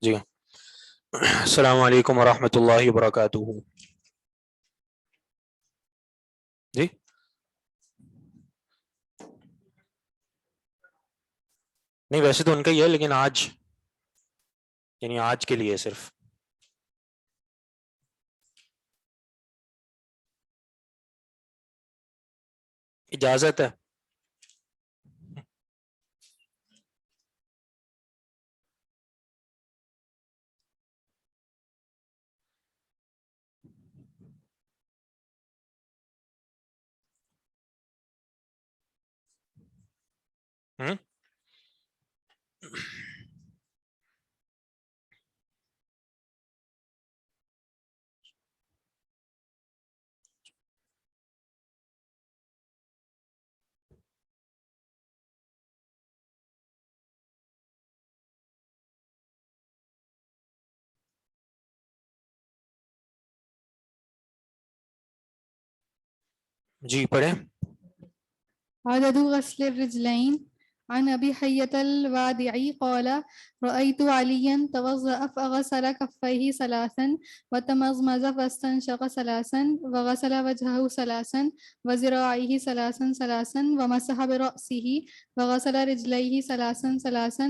جی السلام علیکم ورحمۃ اللہ وبرکاتہ. جی نہیں، ویسے تو ان کا ہی ہے، لیکن آج یعنی آج کے لیے صرف. اجازت ہے. ہوں جی پڑھیں. عدد غسل الرجلين عن أبي حية الوادعي قال رأيت عليا توضأ فغسل كفيه ثلاثا وتمضمض فاستنشق ثلاثا وغسل وجهه ثلاثا وذراعيه ثلاثا ومسح برأسه وغسل رجليه ثلاثا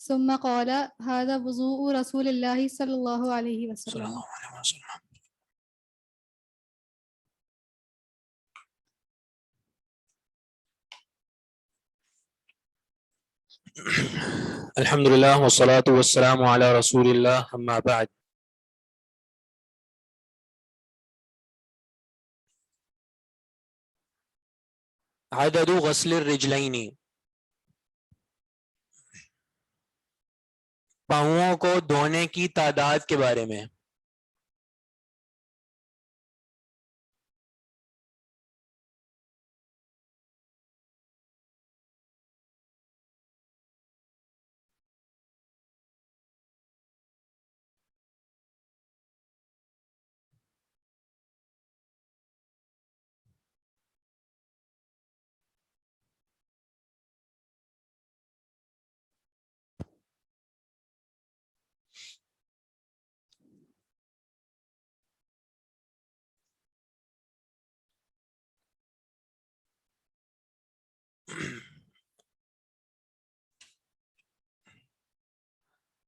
ثم قال هذا وضوء رسول الله صلى الله عليه صلی وسلم. اللہ علیہ وسلم. الحمد للہ والصلاة والسلام علی رسول اللہ اما بعد. عدد غسل الرجلین، پاؤں کو دھونے کی تعداد کے بارے میں.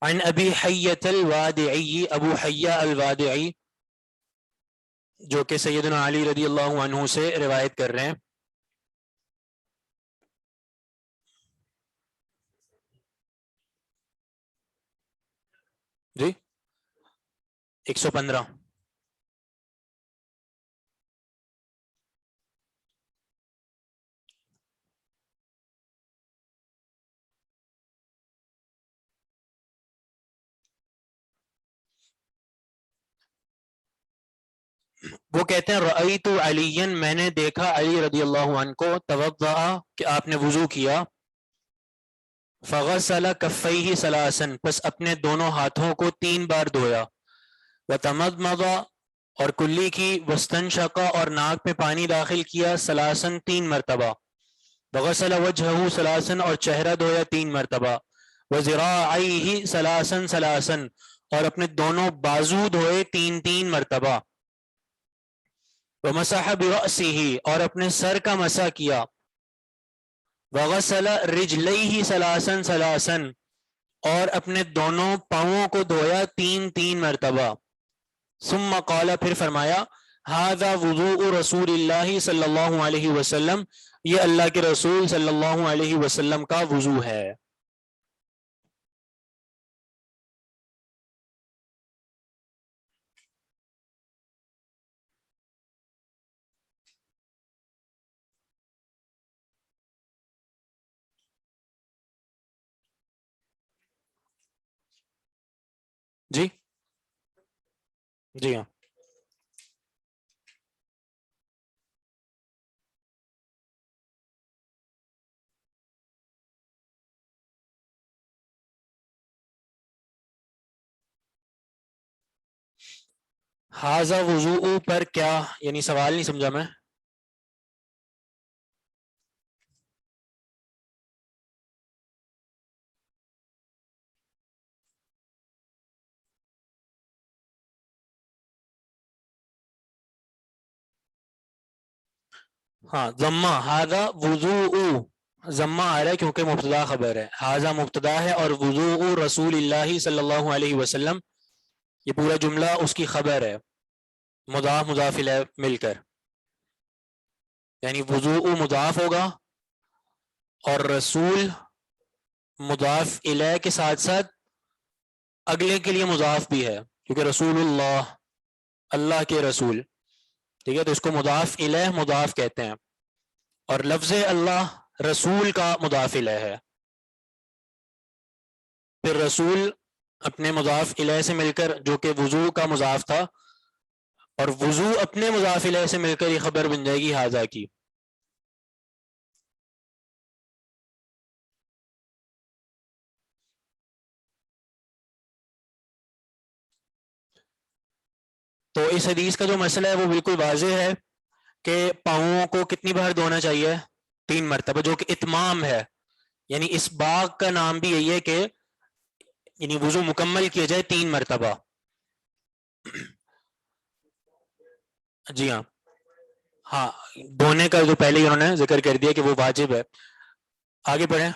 عن ابی حیۃ الوادعی، ابو حیہ الوادعی جو کہ سیدنا علی رضی اللہ عنہ سے روایت کر رہے ہیں. جی 115. وہ کہتے ہیں رأیت علی، میں نے دیکھا علی رضی اللہ عنہ کو، توضأ کہ آپ نے وضو کیا، فغسل کفیہ ثلاثا پس اپنے دونوں ہاتھوں کو 3 بار دھویا، وتمضمض اور کلی کی، واستنشق اور ناک میں پانی داخل کیا، ثلاثا 3 مرتبہ، وغسل وجہہ ثلاثا اور چہرہ دھویا 3 مرتبہ، وذراعیہ ثلاثا اور اپنے دونوں بازو دھوئے 3 مرتبہ، ومسح برأسہ اور اپنے سر کا مسح کیا، وغسل رجلیہ ثلاثا اور اپنے دونوں پاؤں کو دھویا 3 مرتبہ، ثم قال پھر فرمایا ھذا وضوء رسول اللہ صلی اللہ علیہ وسلم، یہ اللہ کے رسول صلی اللہ علیہ وسلم کا وضو ہے. جی جی ہاں. ھذا وضوء پر کیا، یعنی سوال نہیں سمجھا میں. ہاں ضمہ ہاذا وضوء ضمہ آ رہا ہے کیونکہ مبتدا خبر ہے، ہاذا مبتدا ہے اور وضوء رسول اللہ صلی اللہ علیہ وسلم یہ پورا جملہ اس کی خبر ہے، مضاف مضاف الیہ مل کر، یعنی وضوء مضاف ہوگا اور رسول مضاف الیہ کے ساتھ ساتھ اگلے کے لیے مضاف بھی ہے کیونکہ رسول اللہ اللہ کے رسول، ٹھیک ہے، تو اس کو مضاف الیہ مضاف کہتے ہیں، اور لفظ اللہ رسول کا مضاف الیہ ہے، پھر رسول اپنے مضاف الیہ سے مل کر جو کہ وضو کا مضاف تھا، اور وضو اپنے مضاف الیہ سے مل کر یہ خبر بن جائے گی ہاذا کی۔ تو اس حدیث کا جو مسئلہ ہے وہ بالکل واضح ہے کہ پاؤں کو کتنی بار دھونا چاہیے؟ 3 مرتبہ، جو کہ اتمام ہے، یعنی اس باغ کا نام بھی یہی ہے کہ یعنی وضو مکمل کیا جائے 3 مرتبہ۔ جی ہاں، ہاں دھونے کا جو پہلے ہی انہوں نے ذکر کر دیا کہ وہ واجب ہے۔ آگے پڑھیں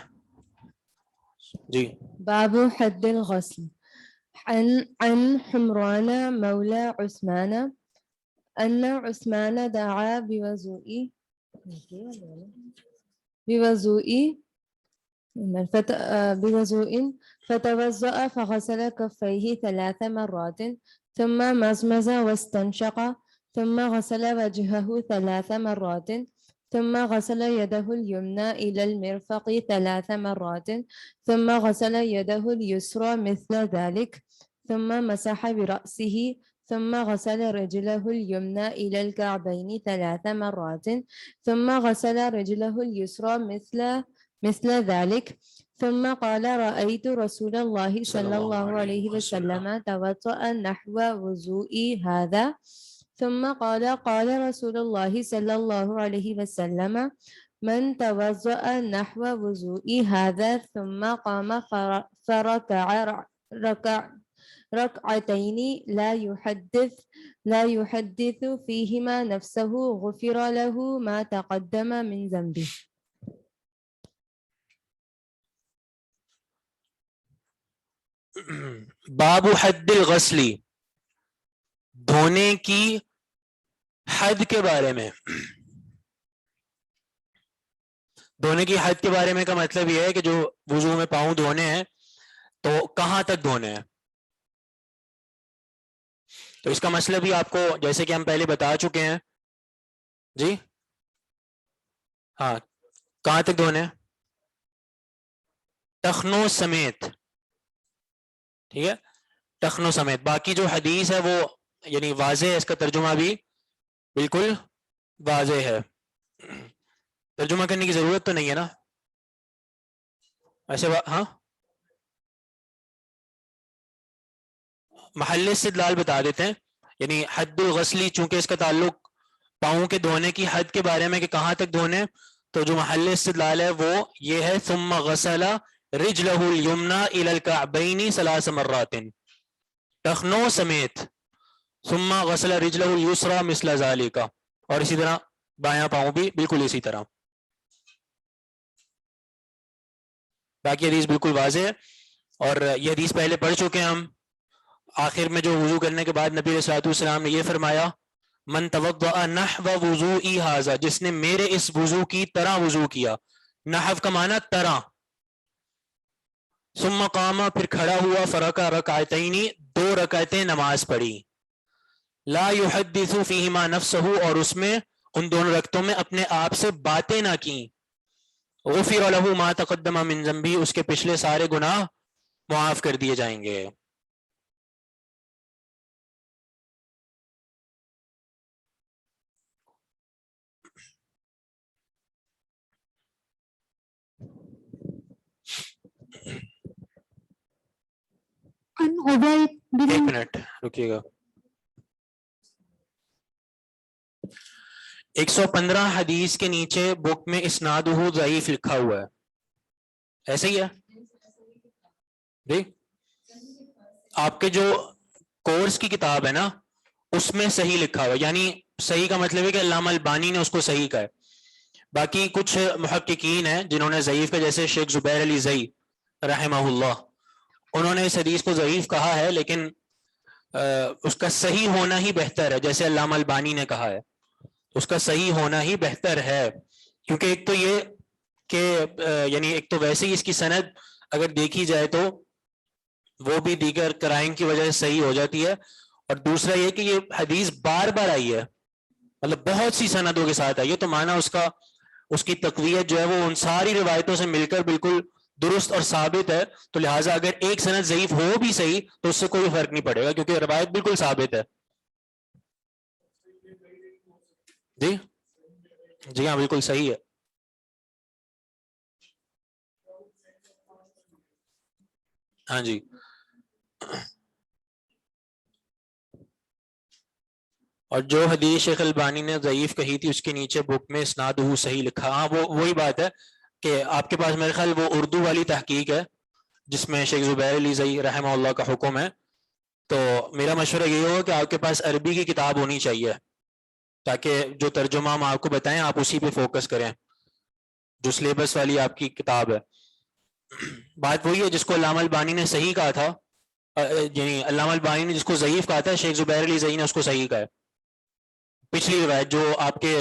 جی۔ باب حد الغسل عن حمران مولى عثمان أن عثمان دعا بوضوء فتوضأ فغسل كفيه 3 مرات ثم مزمز واستنشق ثم غسل وجهه 3 مرات ثم غسل يده اليمنى إلى المرفق 3 مرات ثم غسل يده اليسرى مثل ذلك ثم مسح برأسه ثم غسل رجله اليمنى إلى الكعبين 3 مرات ثم غسل رجله اليسرى مثل ذلك ثم قال رأيت رسول الله صلى الله عليه وسلم توضأ نحو وضوئي هذا ثم قال رسول الله صلى الله عليه وسلم من توضأ نحو وضوئي هذا ثم قام فركع ركعتين لا يحدث فيهما نفسه غفر له ما تقدم من ذنبه۔ باب حد الغسل، دھونے کی حد کے بارے میں۔ دھونے کی حد کے بارے میں کا مطلب یہ ہے کہ جو وضو میں پاؤں دھونے ہیں تو کہاں تک دھونے ہیں۔ تو اس کا مسئلہ بھی آپ کو جیسے کہ ہم پہلے بتا چکے ہیں جی، ہاں کہاں تک دھونے ہیں؟ ٹخنوں سمیت، ٹھیک ہے، ٹخنوں سمیت۔ باقی جو حدیث ہے وہ یعنی واضح ہے، اس کا ترجمہ بھی بالکل واضح ہے، ترجمہ کرنے کی ضرورت تو نہیں ہے نا ایسے ہاں محل استدلال بتا دیتے ہیں، یعنی حد الغسلی چونکہ اس کا تعلق پاؤں کے دھونے کی حد کے بارے میں کہ کہاں تک دھونے، تو جو محل استدلال ہے وہ یہ ہے ثم غسل رجلہ الیمنی الی الکعبین 3 مرات، ٹخنوں سمیت، ثم غسل رجلہ الیسری مثل ذالک، اور اسی طرح بایاں پاؤں بھی بالکل اسی طرح۔ باقی حدیث بالکل واضح ہے، اور یہ حدیث پہلے پڑھ چکے ہیں ہم۔ آخر میں جو وضو کرنے کے بعد نبی علیہ الصلوۃ والسلام نے یہ فرمایا من توضأ نحو وضوئی ھذا، جس نے میرے اس وضو کی طرح وضو کیا، نحو کا معنی طرح، ثم قام پھر کھڑا ہوا، فرکع رکعتین 2 رکعتیں نماز پڑھی، لا یحدث فیہما نفسہ، اور اس میں ان دونوں رکعتوں میں اپنے آپ سے باتیں نہ کی، غفر لہ ما تقدم من ذنبہ، اس کے پچھلے سارے گناہ معاف کر دیے جائیں گے۔ عن عبید بن ایک منٹ رکیے گا، 115 حدیث کے نیچے بک میں اسنادہ ضعیف لکھا ہوا ہے، ایسے ہی ہے جی؟ آپ کے جو کورس کی کتاب ہے نا اس میں صحیح لکھا ہوا ہے، یعنی صحیح کا مطلب ہے کہ علامہ البانی نے اس کو صحیح کہا ہے، باقی کچھ محققین ہیں جنہوں نے ضعیف کا، جیسے شیخ زبیر علی زئی رحمہ اللہ، انہوں نے اس حدیث کو ضعیف کہا ہے، لیکن اس کا صحیح ہونا ہی بہتر ہے، جیسے علامہ البانی نے کہا ہے اس کا صحیح ہونا ہی بہتر ہے، کیونکہ ایک تو یہ کہ یعنی ایک تو ویسے ہی اس کی سند اگر دیکھی جائے تو وہ بھی دیگر کرائم کی وجہ سے صحیح ہو جاتی ہے، اور دوسرا یہ کہ یہ حدیث بار بار آئی ہے، مطلب بہت سی سندوں کے ساتھ آئی ہے، تو مانا اس کی تقویت جو ہے وہ ان ساری روایتوں سے مل کر بالکل درست اور ثابت ہے، تو لہٰذا اگر ایک سند ضعیف ہو بھی صحیح تو اس سے کوئی فرق نہیں پڑے گا، کیونکہ روایت بالکل ثابت ہے. جی جی ہاں بالکل صحیح ہے. ہاں جی اور جو حدیث شیخ البانی نے ضعیف کہی تھی اس کے نیچے بک میں اسنادہ صحیح لکھا. ہاں وہی بات ہے کہ آپ کے پاس میرے خیال وہ اردو والی تحقیق ہے جس میں شیخ زبیر علی زئی رحمہ اللہ کا حکم ہے، تو میرا مشورہ یہ ہوگا کہ آپ کے پاس عربی کی کتاب ہونی چاہیے تاکہ جو ترجمہ ہم آپ کو بتائیں آپ اسی پہ فوکس کریں، جو سلیبس والی آپ کی کتاب ہے. بات وہی ہے جس کو علامہ البانی نے صحیح کہا تھا، یعنی علامہ البانی نے جس کو ضعیف کہا تھا شیخ زبیر علی زئی نے اس کو صحیح کہا ہے. پچھلی روایت جو آپ کے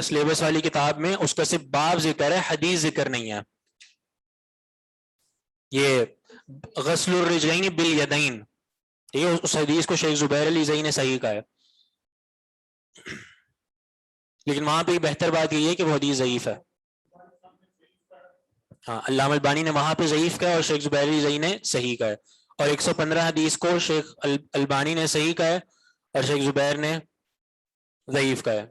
سلیبس والی کتاب میں اس کا صرف باب ذکر ہے، حدیث ذکر نہیں ہے. یہ غسل الرجلین بالیدین، ٹھیک ہے، اس حدیث کو شیخ زبیر علی زئی نے صحیح کہا ہے، لیکن وہاں پہ بہتر بات یہ ہے کہ وہ حدیث ضعیف ہے. ہاں علامہ البانی نے وہاں پہ ضعیف کہا ہے اور شیخ زبیر علی زئی نے صحیح کہا ہے، اور 115 حدیث کو شیخ البانی نے صحیح کہا ہے اور شیخ زبیر نے ضعیف کہا ہے.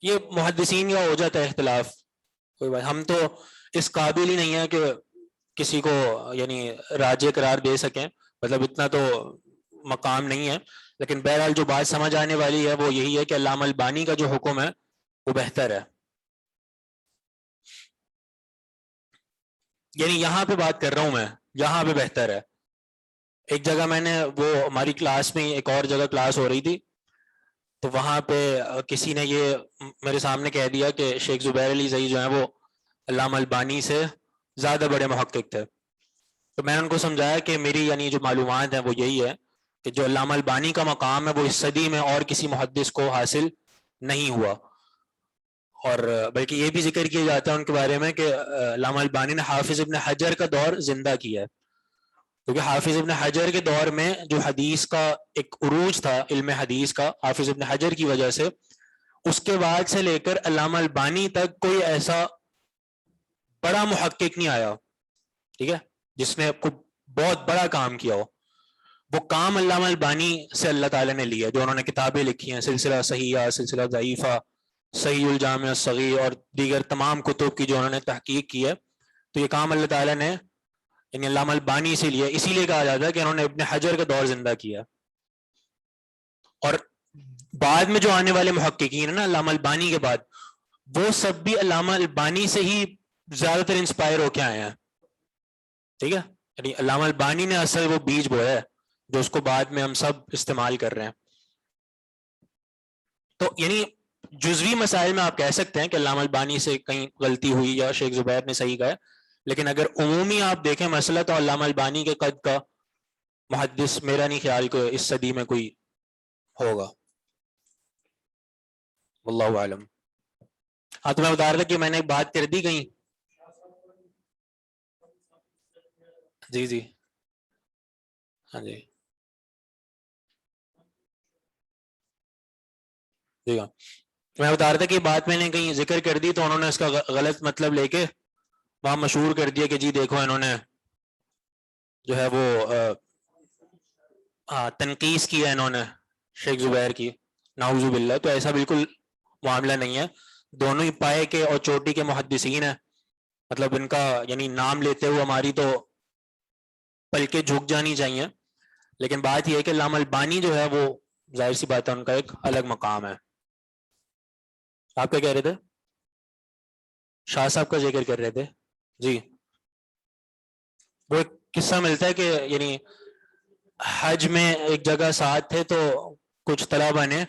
یہ محدثین کا ہو جاتا ہے اختلاف، کوئی بات، ہم تو اس قابل ہی نہیں ہے کہ کسی کو یعنی راجع قرار دے سکیں، مطلب اتنا تو مقام نہیں ہے، لیکن بہرحال جو بات سمجھ آنے والی ہے وہ یہی ہے کہ علامہ البانی کا جو حکم ہے وہ بہتر ہے. یعنی یہاں پہ بات کر رہا ہوں میں، یہاں پہ بہتر ہے. ایک جگہ میں نے وہ ہماری کلاس میں ایک اور جگہ کلاس ہو رہی تھی تو وہاں پہ کسی نے یہ میرے سامنے کہہ دیا کہ شیخ زبیر علی زئی جو ہیں وہ علامہ البانی سے زیادہ بڑے محقق تھے. تو میں نے ان کو سمجھایا کہ میری یعنی جو معلومات ہیں وہ یہی ہے کہ جو علامہ البانی کا مقام ہے وہ اس صدی میں اور کسی محدث کو حاصل نہیں ہوا، اور بلکہ یہ بھی ذکر کیا جاتا ہے ان کے بارے میں کہ علامہ البانی نے حافظ ابن حجر کا دور زندہ کیا ہے، کیونکہ حافظ ابن حجر کے دور میں جو حدیث کا ایک عروج تھا علم حدیث کا حافظ ابن حجر کی وجہ سے، اس کے بعد سے لے کر علامہ البانی تک کوئی ایسا بڑا محقق نہیں آیا، ٹھیک ہے، جس نے کوئی بہت بڑا کام کیا ہو. وہ کام علامہ البانی سے اللہ تعالیٰ نے لیا، جو انہوں نے کتابیں لکھی ہیں، سلسلہ صحیحہ، سلسلہ ضعیفہ، صحیح الجامع الصغیر اور دیگر تمام کتب کی جو انہوں نے تحقیق کی ہے، تو یہ کام اللہ تعالیٰ نے یعنی علامہ البانی سے لیا. اسی لیے کہا جاتا ہے کہ انہوں نے ابن حجر کا دور زندہ کیا، اور بعد میں جو آنے والے محققین ہیں نا علامہ البانی کے بعد، وہ سب بھی علامہ البانی سے ہی زیادہ تر انسپائر ہو کے آئے ہیں، ٹھیک ہے، یعنی علامہ البانی نے اصل وہ بیج بویا ہے جو اس کو بعد میں ہم سب استعمال کر رہے ہیں. تو یعنی جزوی مسائل میں آپ کہہ سکتے ہیں کہ علامہ البانی سے کہیں غلطی ہوئی یا شیخ زبیر نے صحیح کہا ہے، لیکن اگر عمومی آپ دیکھیں مسئلہ تو علامہ البانی کے قد کا محدث میرا نہیں خیال کہ اس صدی میں کوئی ہوگا، واللہ عالم. ہاں تو میں بتا رہا تھا کہ میں نے ایک بات کر دی کہیں. جی جی ہاں جی جی ہاں میں بتا رہا تھا کہ بات میں نے کہیں ذکر کر دی تو انہوں نے اس کا غلط مطلب لے کے وہاں مشہور کر دیا کہ جی دیکھو انہوں نے جو ہے وہ تنقیص کی ہے انہوں نے شیخ زبیر کی، نعوذ باللہ. تو ایسا بالکل معاملہ نہیں ہے، دونوں ہی پائے کے اور چوٹی کے محدثین ہیں، مطلب ان کا یعنی نام لیتے ہوئے ہماری تو پلکیں جھک جانی چاہیے. لیکن بات یہ ہے کہ علامہ البانی جو ہے وہ ظاہر سی بات ہے ان کا ایک الگ مقام ہے. آپ کیا کہہ رہے تھے؟ شاہ صاحب کا ذکر کر رہے تھے. جی وہ ایک قصہ ملتا ہے کہ یعنی حج میں ایک جگہ ساتھ تھے تو کچھ طلبہ نے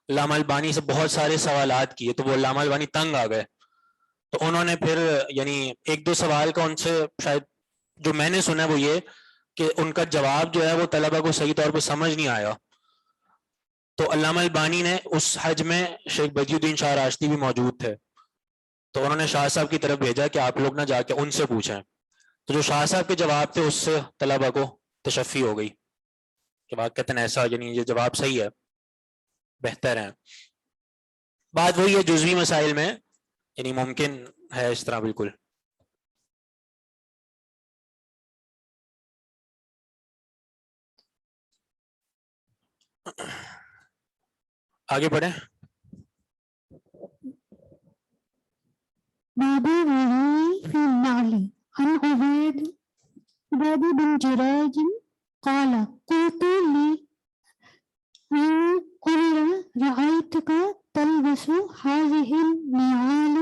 علامہ البانی سے بہت سارے سوالات کیے تو وہ علامہ البانی تنگ آ گئے, تو انہوں نے پھر یعنی ایک دو سوال کا ان سے شاید جو میں نے سنا وہ یہ کہ ان کا جواب جو ہے وہ طلبہ کو صحیح طور پہ سمجھ نہیں آیا, تو علامہ البانی نے اس حج میں شیخ بدی الدین شاہ راشدی بھی موجود تھے, تو انہوں نے شاہ صاحب کی طرف بھیجا کہ آپ لوگ نہ جا کے ان سے پوچھیں, تو جو شاہ صاحب کے جواب تھے اس سے طلبہ کو تشفی ہو گئی کہ واقعتاً ایسا یعنی یہ جواب صحیح ہے, بہتر ہے. بات وہی ہے جزوی مسائل میں یعنی ممکن ہے اس طرح بالکل. آگے پڑھیں. باب الوضوء في النعل عن عبيد بن جريج قال قلت لي عمر رأيتك تلبس هذه النعال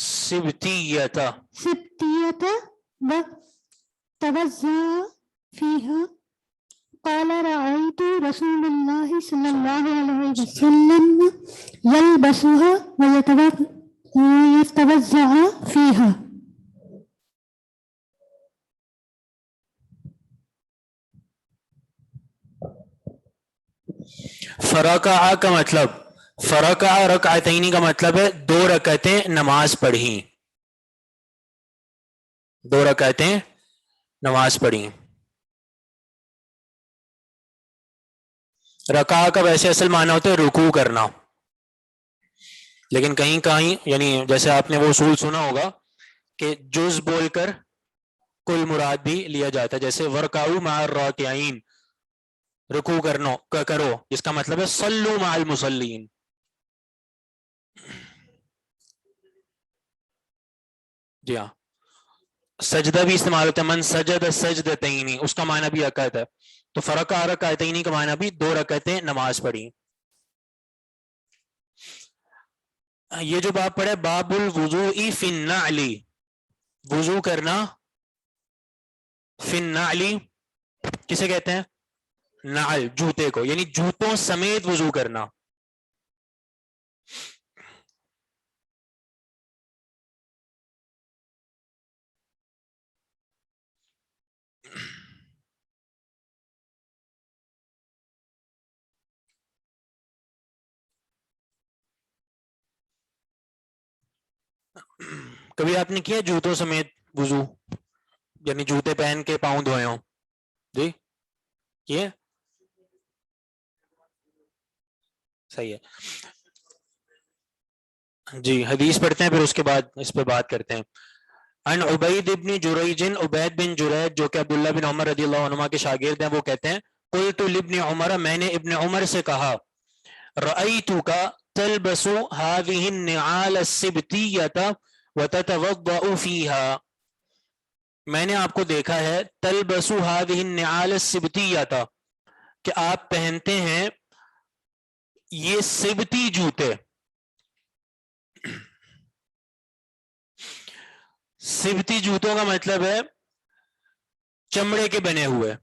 سبتیتا سبتية وتوضأ فيها قال رأيت رسول الله صلى الله عليه وسلم يلبسها ويتوضأ فيها. فرکع کا مطلب فرکع رکعتین کا مطلب ہے 2 رکعتیں نماز پڑھی, 2 رکعتیں نماز پڑھی. رکع کا ویسے اصل معنی ہوتا ہے رکوع کرنا, لیکن کہیں کہیں یعنی جیسے آپ نے وہ اصول سنا ہوگا کہ جز بول کر کل مراد بھی لیا جاتا ہے, جیسے ورکعوا مع الراکعین, رکوع کرو جس کا مطلب ہے صلوا مع المصلین. جی ہاں, سجدہ بھی استعمال ہوتا ہے, من سجد سجدتین, اس کا معنی بھی رکعت ہے. تو فرکع رکعتین کا معنی بھی 2 رکعتیں نماز پڑھی. یہ جو باب پڑھے باب الوضوء فی النعل, وضو کرنا فی النعل کسے کہتے ہیں؟ نعل, جوتے کو, یعنی جوتوں سمیت وضو کرنا. کبھی آپ نے کیا جوتوں سمیت وضو, یعنی جوتے پہن کے پاؤں دھوئے ہوں؟ جی کیے, صحیح ہے. جی حدیث پڑھتے ہیں پھر اس کے بعد اس پہ بات کرتے ہیں. عن عبید بن جریج, عبید بن جریج جو کہ عبداللہ بن عمر رضی اللہ عنہما کے شاگرد ہیں, وہ کہتے ہیں قلت لابن عمر, میں نے ابن عمر سے کہا, رأیتک تلبس هذه النعال السبتیة وتتوضأ فيها, میں نے آپ کو دیکھا ہے تلبس هذه النعال السبتیة کہ آپ پہنتے ہیں یہ سبتی جوتے. سبتی جوتوں کا مطلب ہے چمڑے کے بنے ہوئے.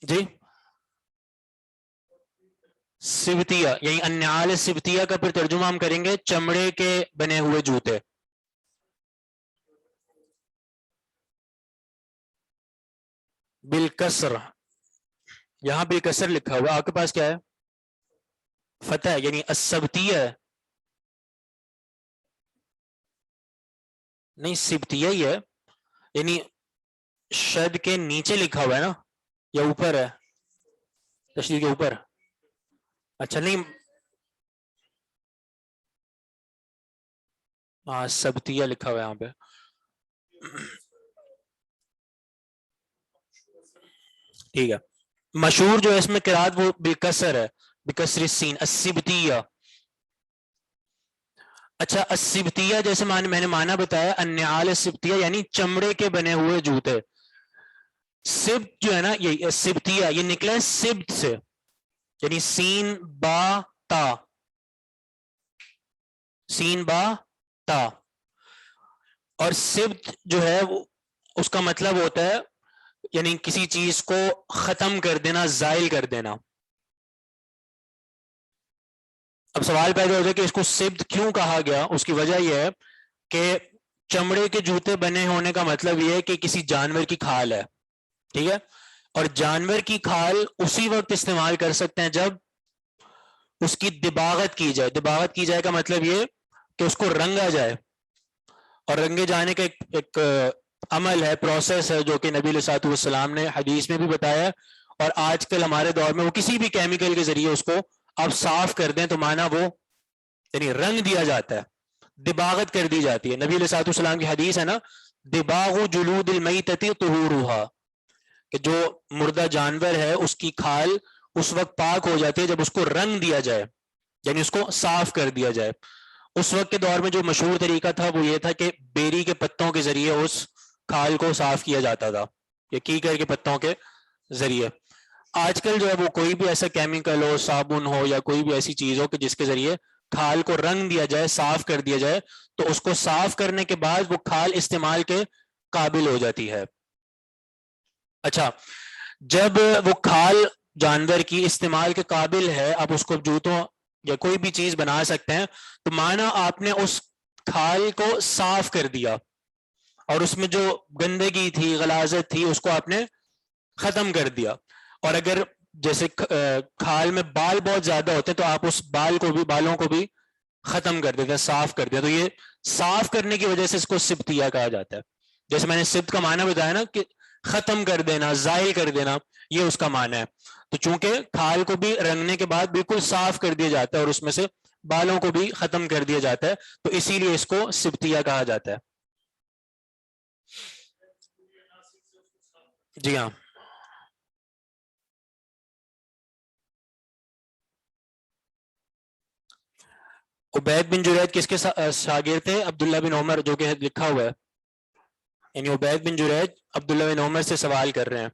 جی سبتیہ یعنی النعال سبتیہ کا پھر ترجمہ ہم کریں گے چمڑے کے بنے ہوئے جوتے. بالکسر, یہاں بالکسر لکھا ہوا, آپ کے پاس کیا ہے؟ فتح ہے, یعنی السبتیہ ہے, نہیں سبتیہ ہی ہے, یعنی شد کے نیچے لکھا ہوا ہے نا, یا اوپر ہے تشدید کے اوپر؟ اچھا نہیں, ہاں سبتیہ لکھا ہوا ہے یہاں پہ. ٹھیک ہے, مشہور جو ہے اس میں قرات وہ بالکسر ہے, بکسر السین, السبتیہ. اچھا السبتیہ جیسے میں نے معنی بتایا, النعال السبتیہ یعنی چمڑے کے بنے ہوئے جوتے. سبت جو ہے نا یہ سبتیہ یہ نکلا ہے سبت سے, یعنی سین با تا، سین با تا. اور سبت جو ہے وہ اس کا مطلب ہوتا ہے یعنی کسی چیز کو ختم کر دینا، زائل کر دینا. اب سوال پیدا ہوتا ہے کہ اس کو سبت کیوں کہا گیا. اس کی وجہ یہ ہے کہ چمڑے کے جوتے بنے ہونے کا مطلب یہ ہے کہ کسی جانور کی کھال ہے، ٹھیک ہے. اور جانور کی کھال اسی وقت استعمال کر سکتے ہیں جب اس کی دباغت کی جائے. دباغت کی جائے کا مطلب یہ کہ اس کو رنگا جائے. اور رنگے جانے کا ایک عمل ہے، پروسیس ہے، جو کہ نبی علیہ الصلوۃ والسلام نے حدیث میں بھی بتایا. اور آج کل ہمارے دور میں وہ کسی بھی کیمیکل کے ذریعے اس کو آپ صاف کر دیں تو مانا وہ یعنی رنگ دیا جاتا ہے، دباغت کر دی جاتی ہے. نبی علیہ الصلوۃ والسلام کی حدیث ہے نا، دباغ جلود المیتۃ طہورھا، کہ جو مردہ جانور ہے اس کی کھال اس وقت پاک ہو جاتی ہے جب اس کو رنگ دیا جائے، یعنی اس کو صاف کر دیا جائے. اس وقت کے دور میں جو مشہور طریقہ تھا وہ یہ تھا کہ بیری کے پتوں کے ذریعے اس کھال کو صاف کیا جاتا تھا، یا کیکر کے پتوں کے ذریعے. آج کل جو ہے وہ کوئی بھی ایسا کیمیکل ہو، صابن ہو یا کوئی بھی ایسی چیز ہو کہ جس کے ذریعے کھال کو رنگ دیا جائے، صاف کر دیا جائے، تو اس کو صاف کرنے کے بعد وہ کھال استعمال کے قابل ہو جاتی ہے. اچھا، جب وہ کھال جانور کی استعمال کے قابل ہے، اب اس کو جوتوں یا کوئی بھی چیز بنا سکتے ہیں، تو مانا آپ نے اس کھال کو صاف کر دیا اور اس میں جو گندگی تھی، غلاظت تھی، اس کو آپ نے ختم کر دیا. اور اگر جیسے کھال میں بال بہت زیادہ ہوتے ہیں تو آپ اس بالوں کو بھی ختم کر دیتے ہیں، صاف کر دیا. تو یہ صاف کرنے کی وجہ سے اس کو سبتیہ کہا جاتا ہے. جیسے میں نے سبت کا معنی بتایا نا کہ ختم کر دینا، زائل کر دینا، یہ اس کا معنی ہے. تو چونکہ کھال کو بھی رنگنے کے بعد بالکل صاف کر دیا جاتا ہے اور اس میں سے بالوں کو بھی ختم کر دیا جاتا ہے، تو اسی لیے اس کو سبتیہ کہا جاتا ہے. جی ہاں. عبید بن جرید کس کے شاگرد تھے؟ عبداللہ بن عمر، جو کہ لکھا ہوا ہے. یعنی عبید بن جرید عبداللہ بن عمر سے سوال کر رہے ہیں.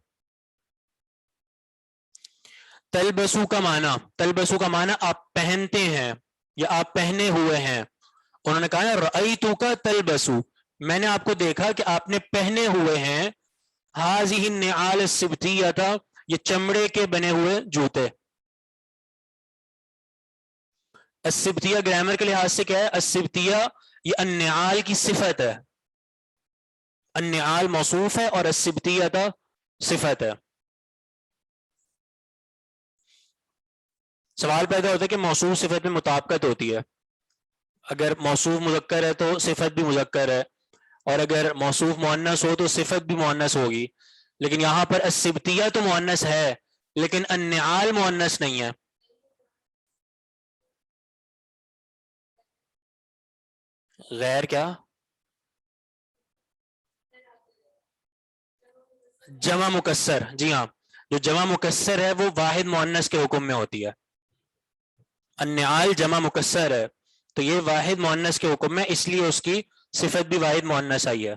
تلبسو کا معنی آپ پہنتے ہیں یا آپ پہنے ہوئے ہیں. انہوں نے کہا رأیتو کا تلبسو، میں نے آپ کو دیکھا کہ آپ نے پہنے ہوئے ہیں. ہذہ النعال السبتیۃ، یہ چمڑے کے بنے ہوئے جوتے. السبتیہ گرامر کے لحاظ سے کیا ہے؟ السبتیہ یہ النعال کی صفت ہے. النعال موصوف ہے اور السبتیۃ صفت ہے. سوال پیدا ہوتا ہے کہ موصوف صفت میں مطابقت ہوتی ہے. اگر موصوف مذکر ہے تو صفت بھی مذکر ہے، اور اگر موصوف مؤنث ہو تو صفت بھی مؤنث ہوگی. لیکن یہاں پر السبتیہ تو مؤنث ہے لیکن النعال مؤنث نہیں ہے. غیر کیا؟ جمع مکسر. جی ہاں، جو جمع مکسر ہے وہ واحد مؤنث کے حکم میں ہوتی ہے. النعال جمع مکسر ہے تو یہ واحد مؤنث کے حکم میں، اس لیے اس کی صفت بھی واحد مؤنث آئی ہے.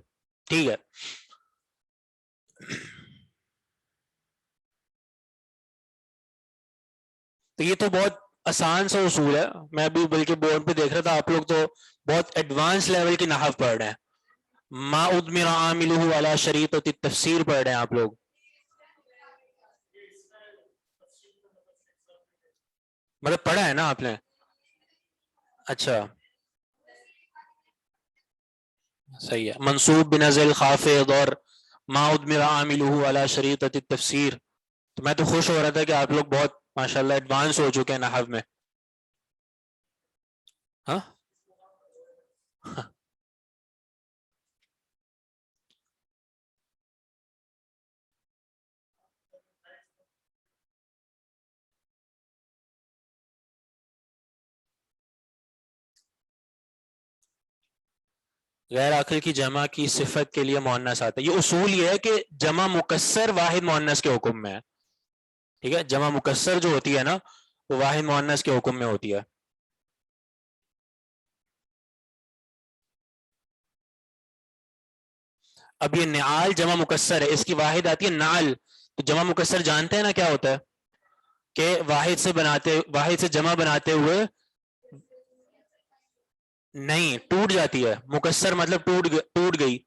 ٹھیک ہے. تو یہ تو بہت آسان سا اصول ہے. میں بھی بلکہ بورڈ پہ دیکھ رہا تھا آپ لوگ تو بہت ایڈوانس لیول کی نحو پڑھ رہے ہیں. ما ادمر عاملہ علی شریطۃ التفسیر پڑھ رہے ہیں آپ لوگ. مطلب پڑھا ہے نا آپ نے؟ اچھا صحیح ہے. منصوب بنزل خافض اور ما ادمر عاملہ علی شریطۃ التفسیر. تو میں تو خوش ہو رہا تھا کہ آپ لوگ بہت ماشاءاللہ ایڈوانس ہو چکے ہیں نحو میں. ہاں غیر عاقل کی جمع کی صفت کے لیے مؤنث آتا ہے. یہ اصول یہ ہے کہ جمع مکسر واحد مؤنث کے حکم میں ہے. ٹھیک ہے، جمع مکسر جو ہوتی ہے نا وہ واحد مؤنث کے حکم میں ہوتی ہے. اب یہ نعال جمع مکسر ہے، اس کی واحد آتی ہے نعل. تو جمع مکسر جانتے ہیں نا کیا ہوتا ہے؟ کہ واحد سے جمع بناتے ہوئے نہیں ٹوٹ جاتی ہے. مکسر مطلب ٹوٹ گئی،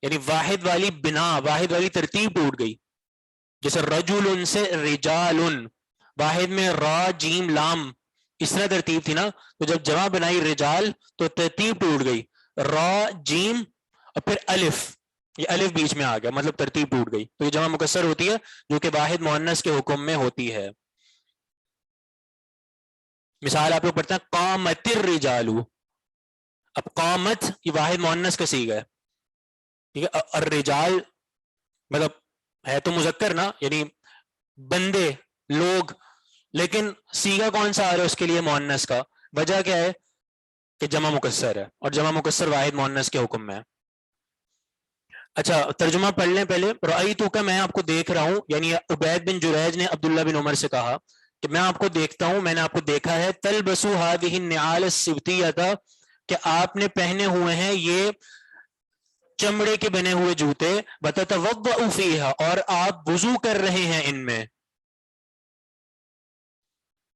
یعنی واحد والی بنا، واحد والی ترتیب ٹوٹ گئی. جیسے رجل سے رجال، واحد میں را جیم لام اس طرح ترتیب تھی نا، تو جب جمع بنائی رجال تو ترتیب ٹوٹ گئی، را جیم اور پھر الف، یہ الف بیچ میں آ گیا مطلب ترتیب ٹوٹ گئی. تو یہ جمع مکسر ہوتی ہے جو کہ واحد مؤنث کے حکم میں ہوتی ہے. مثال آپ لوگ پڑھتے ہیں قامت الرجال، اب قامت یہ واحد مؤنث کا صیغہ ہے، ٹھیک ہے. الرجال مطلب ہے تو مذکر نا، یعنی بندے لوگ، لیکن صیغہ کون سا آ رہا ہے اس کے لیے مؤنث کا. وجہ کیا ہے کہ جمع مکسر ہے، اور جمع مکسر واحد مؤنث کے حکم میں ہے. اچھا ترجمہ پڑھ لیں پہلے. رأیتو کا میں آپ کو دیکھ رہا ہوں، یعنی عبید بن جریج نے عبداللہ بن عمر سے کہا کہ میں آپ کو دیکھتا ہوں، میں نے آپ کو دیکھا ہے. تلبسو هذه النعال السبتیہ، کہ آپ نے پہنے ہوئے ہیں یہ چمڑے کے بنے ہوئے جوتے. وتتوضؤ فیها، اور آپ وضو کر رہے ہیں ان میں.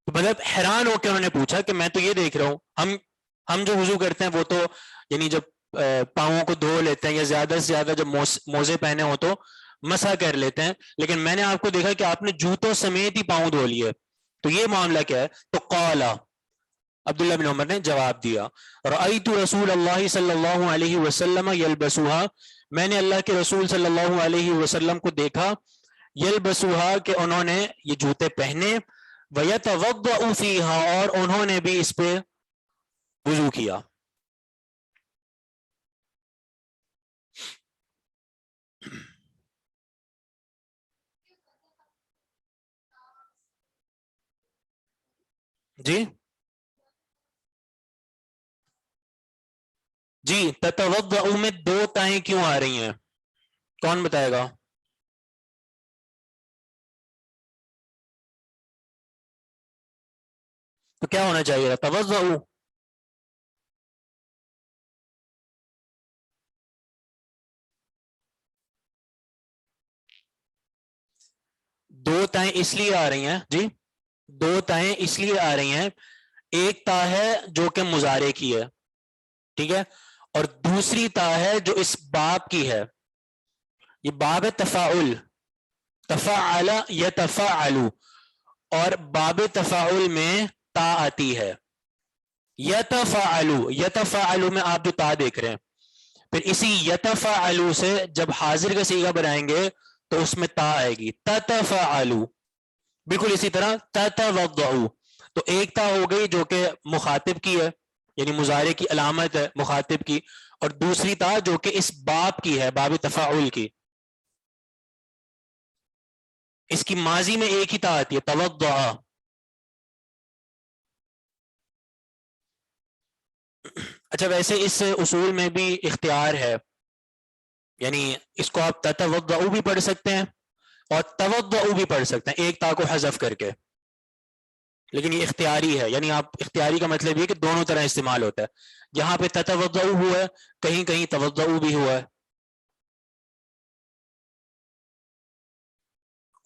مطلب حیران ہو کے انہوں نے پوچھا کہ میں تو یہ دیکھ رہا ہوں، ہم جو وضو کرتے ہیں وہ تو یعنی جب پاؤں کو دھو لیتے ہیں یا زیادہ سے زیادہ جب موزے پہنے ہو تو مسح کر لیتے ہیں، لیکن میں نے آپ کو دیکھا کہ آپ نے جوتوں سمیت ہی پاؤں دھو لیے، تو یہ معاملہ کیا ہے؟ تو قال عبداللہ بن عمر نے جواب دیا رأیت رسول اللہ صلی اللہ علیہ وسلم یلبسوها، میں نے اللہ کے رسول صلی اللہ علیہ وسلم کو دیکھا یلبسوها کہ انہوں نے یہ جوتے پہنے، وَيَتَوَضَّأُ فِيهَا، اور انہوں نے بھی اس پہ وضو کیا. جی جی تتوضأ میں دو تائیں کیوں آ رہی ہیں؟ کون بتائے گا؟ تو کیا ہونا چاہیے؟ توضأ. دو تائیں اس لیے آ رہی ہیں جی، دو تائیں اس لیے آ رہی ہیں، ایک تا ہے جو کہ مضارع کی ہے، ٹھیک ہے، اور دوسری تا ہے جو اس باب کی ہے. یہ باب ہے تفاعل، تفاعل یتفاعل، اور باب تفاعل میں تا آتی ہے. یتفاعل، یتفاعل میں آپ جو تا دیکھ رہے ہیں، پھر اسی یتفاعل سے جب حاضر کا صیغہ بنائیں گے تو اس میں تا آئے گی، تتفاعل. بالکل اسی طرح تتوضأ، تو ایک تا ہو گئی جو کہ مخاطب کی ہے، یعنی مضارع کی علامت ہے مخاطب کی، اور دوسری تا جو کہ اس باب کی ہے، باب تفاعل کی. اس کی ماضی میں ایک ہی تا آتی ہے، توضأ. اچھا ویسے اس اصول میں بھی اختیار ہے، یعنی اس کو آپ تتوضأ بھی پڑھ سکتے ہیں اور توضأ بھی پڑھ سکتے ہیں ایک تا کو حذف کر کے، لیکن یہ اختیاری ہے، یعنی آپ اختیاری کا مطلب یہ کہ دونوں طرح استعمال ہوتا ہے. یہاں پہ تتوضأ ہوا ہے، کہیں کہیں توضأ بھی ہوا ہے.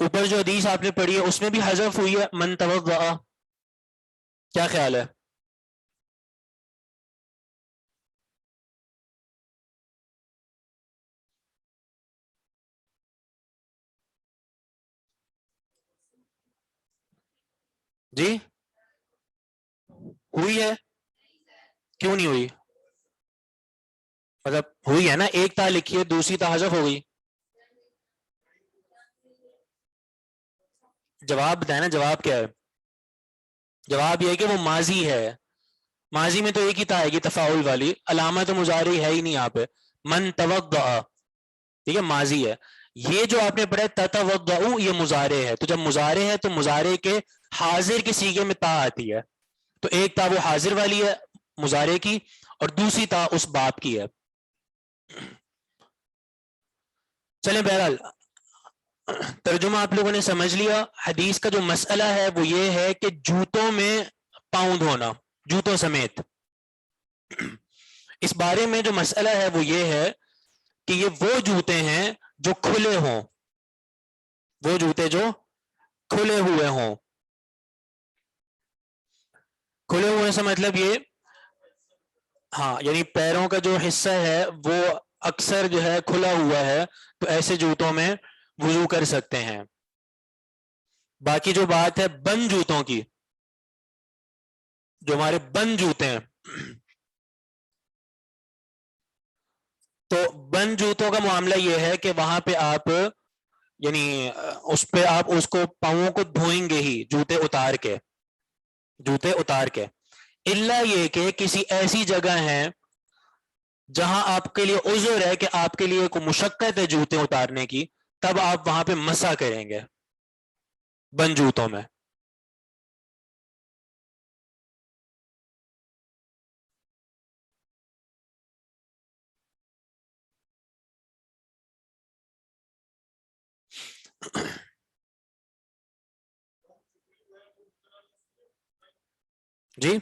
اوپر جو حدیث آپ نے پڑھی ہے اس میں بھی حذف ہوئی ہے من توضأ، کیا خیال ہے؟ جی ہوئی ہے؟ کیوں نہیں ہوئی؟ مطلب ہوئی ہے نا، ایک تا لکھی ہے دوسری تا حذف ہو گئی. جواب بتائیں نا، جواب کیا ہے؟ جواب یہ ہے کہ وہ ماضی ہے، ماضی میں تو ایک ہی تا آئے گی تفاعل والی، علامت مضارع ہے ہی نہیں یہاں پہ. من توضأ، ٹھیک ہے ماضی ہے. یہ جو آپ نے پڑھا تتوضأ یہ مضارع ہے، تو جب مضارع ہے تو مضارع کے حاضر کے صیغے میں تا آتی ہے، تو ایک تا وہ حاضر والی ہے مضارع کی اور دوسری تا اس باب کی ہے. چلیں بہرحال ترجمہ آپ لوگوں نے سمجھ لیا. حدیث کا جو مسئلہ ہے وہ یہ ہے کہ جوتوں میں پاؤں دھونا، جوتوں سمیت. اس بارے میں جو مسئلہ ہے وہ یہ ہے کہ یہ وہ جوتے ہیں جو کھلے ہوں، وہ جوتے جو کھلے ہوئے ہوں، کھلے ہونے سے مطلب یہ ہاں یعنی پیروں کا جو حصہ ہے وہ اکثر جو ہے کھلا ہوا ہے تو ایسے جوتوں میں وضو کر سکتے ہیں. باقی جو بات ہے بند جوتوں کی، جو ہمارے بند جوتے ہیں، تو بند جوتوں کا معاملہ یہ ہے کہ وہاں پہ آپ یعنی اس پہ آپ اس کو پاؤں کو دھوئیں گے ہی جوتے اتار کے، جوتے اتار کے، الا یہ کہ کسی ایسی جگہ ہے جہاں آپ کے لیے عذر ہے کہ آپ کے لیے کوئی مشقت ہے جوتے اتارنے کی، تب آپ وہاں پہ مسح کریں گے بند جوتوں میں. جی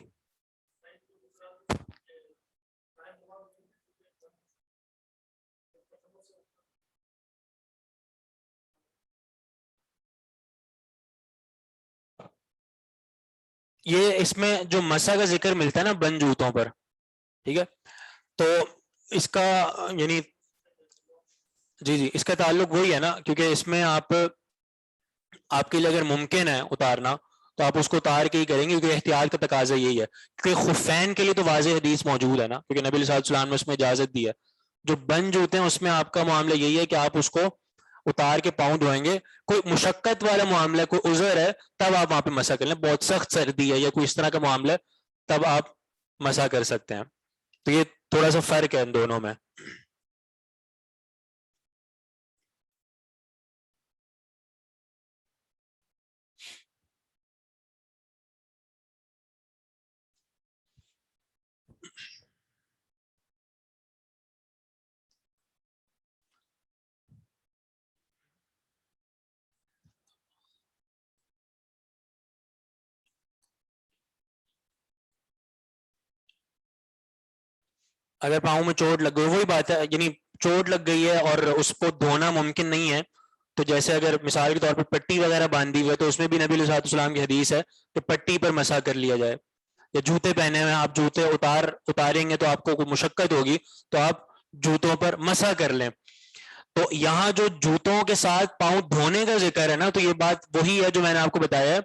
یہ اس میں جو مسح کا ذکر ملتا ہے نا بند جوتوں پر، ٹھیک ہے، تو اس کا یعنی جی اس کا تعلق وہی ہے نا، کیونکہ اس میں آپ کے لیے اگر ممکن ہے اتارنا تو آپ اس کو اتار کے ہی کریں گے، کیونکہ احتیاط کا تقاضا یہی ہے. کیونکہ خفین کے لیے تو واضح حدیث موجود ہے نا، کیونکہ نبی صلی اللہ علیہ وسلم نے اس میں اجازت دی ہے. جو بند جوتے ہیں اس میں آپ کا معاملہ یہی ہے کہ آپ اس کو اتار کے پاؤں دھوئیں گے. کوئی مشقت والا معاملہ ہے، کوئی عذر ہے، تب آپ وہاں پہ مسح کر لیں. بہت سخت سردی ہے یا کوئی اس طرح کا معاملہ ہے، تب آپ مسح کر سکتے ہیں. تو یہ تھوڑا سا فرق ہے ان دونوں میں. اگر پاؤں میں چوٹ لگ گئی، وہی بات ہے، یعنی چوٹ لگ گئی ہے اور اس کو دھونا ممکن نہیں ہے، تو جیسے اگر مثال کے طور پر پٹی وغیرہ باندھی ہوئی ہے تو اس میں بھی نبی علیہ السلام کی حدیث ہے کہ پٹی پر مسح کر لیا جائے. یا جوتے پہنے ہوئے آپ جوتے اتاریں گے تو آپ کو کوئی مشقت ہوگی تو آپ جوتوں پر مسح کر لیں. تو یہاں جو جوتوں کے ساتھ پاؤں دھونے کا ذکر ہے نا، تو یہ بات وہی ہے جو میں نے آپ کو بتایا ہے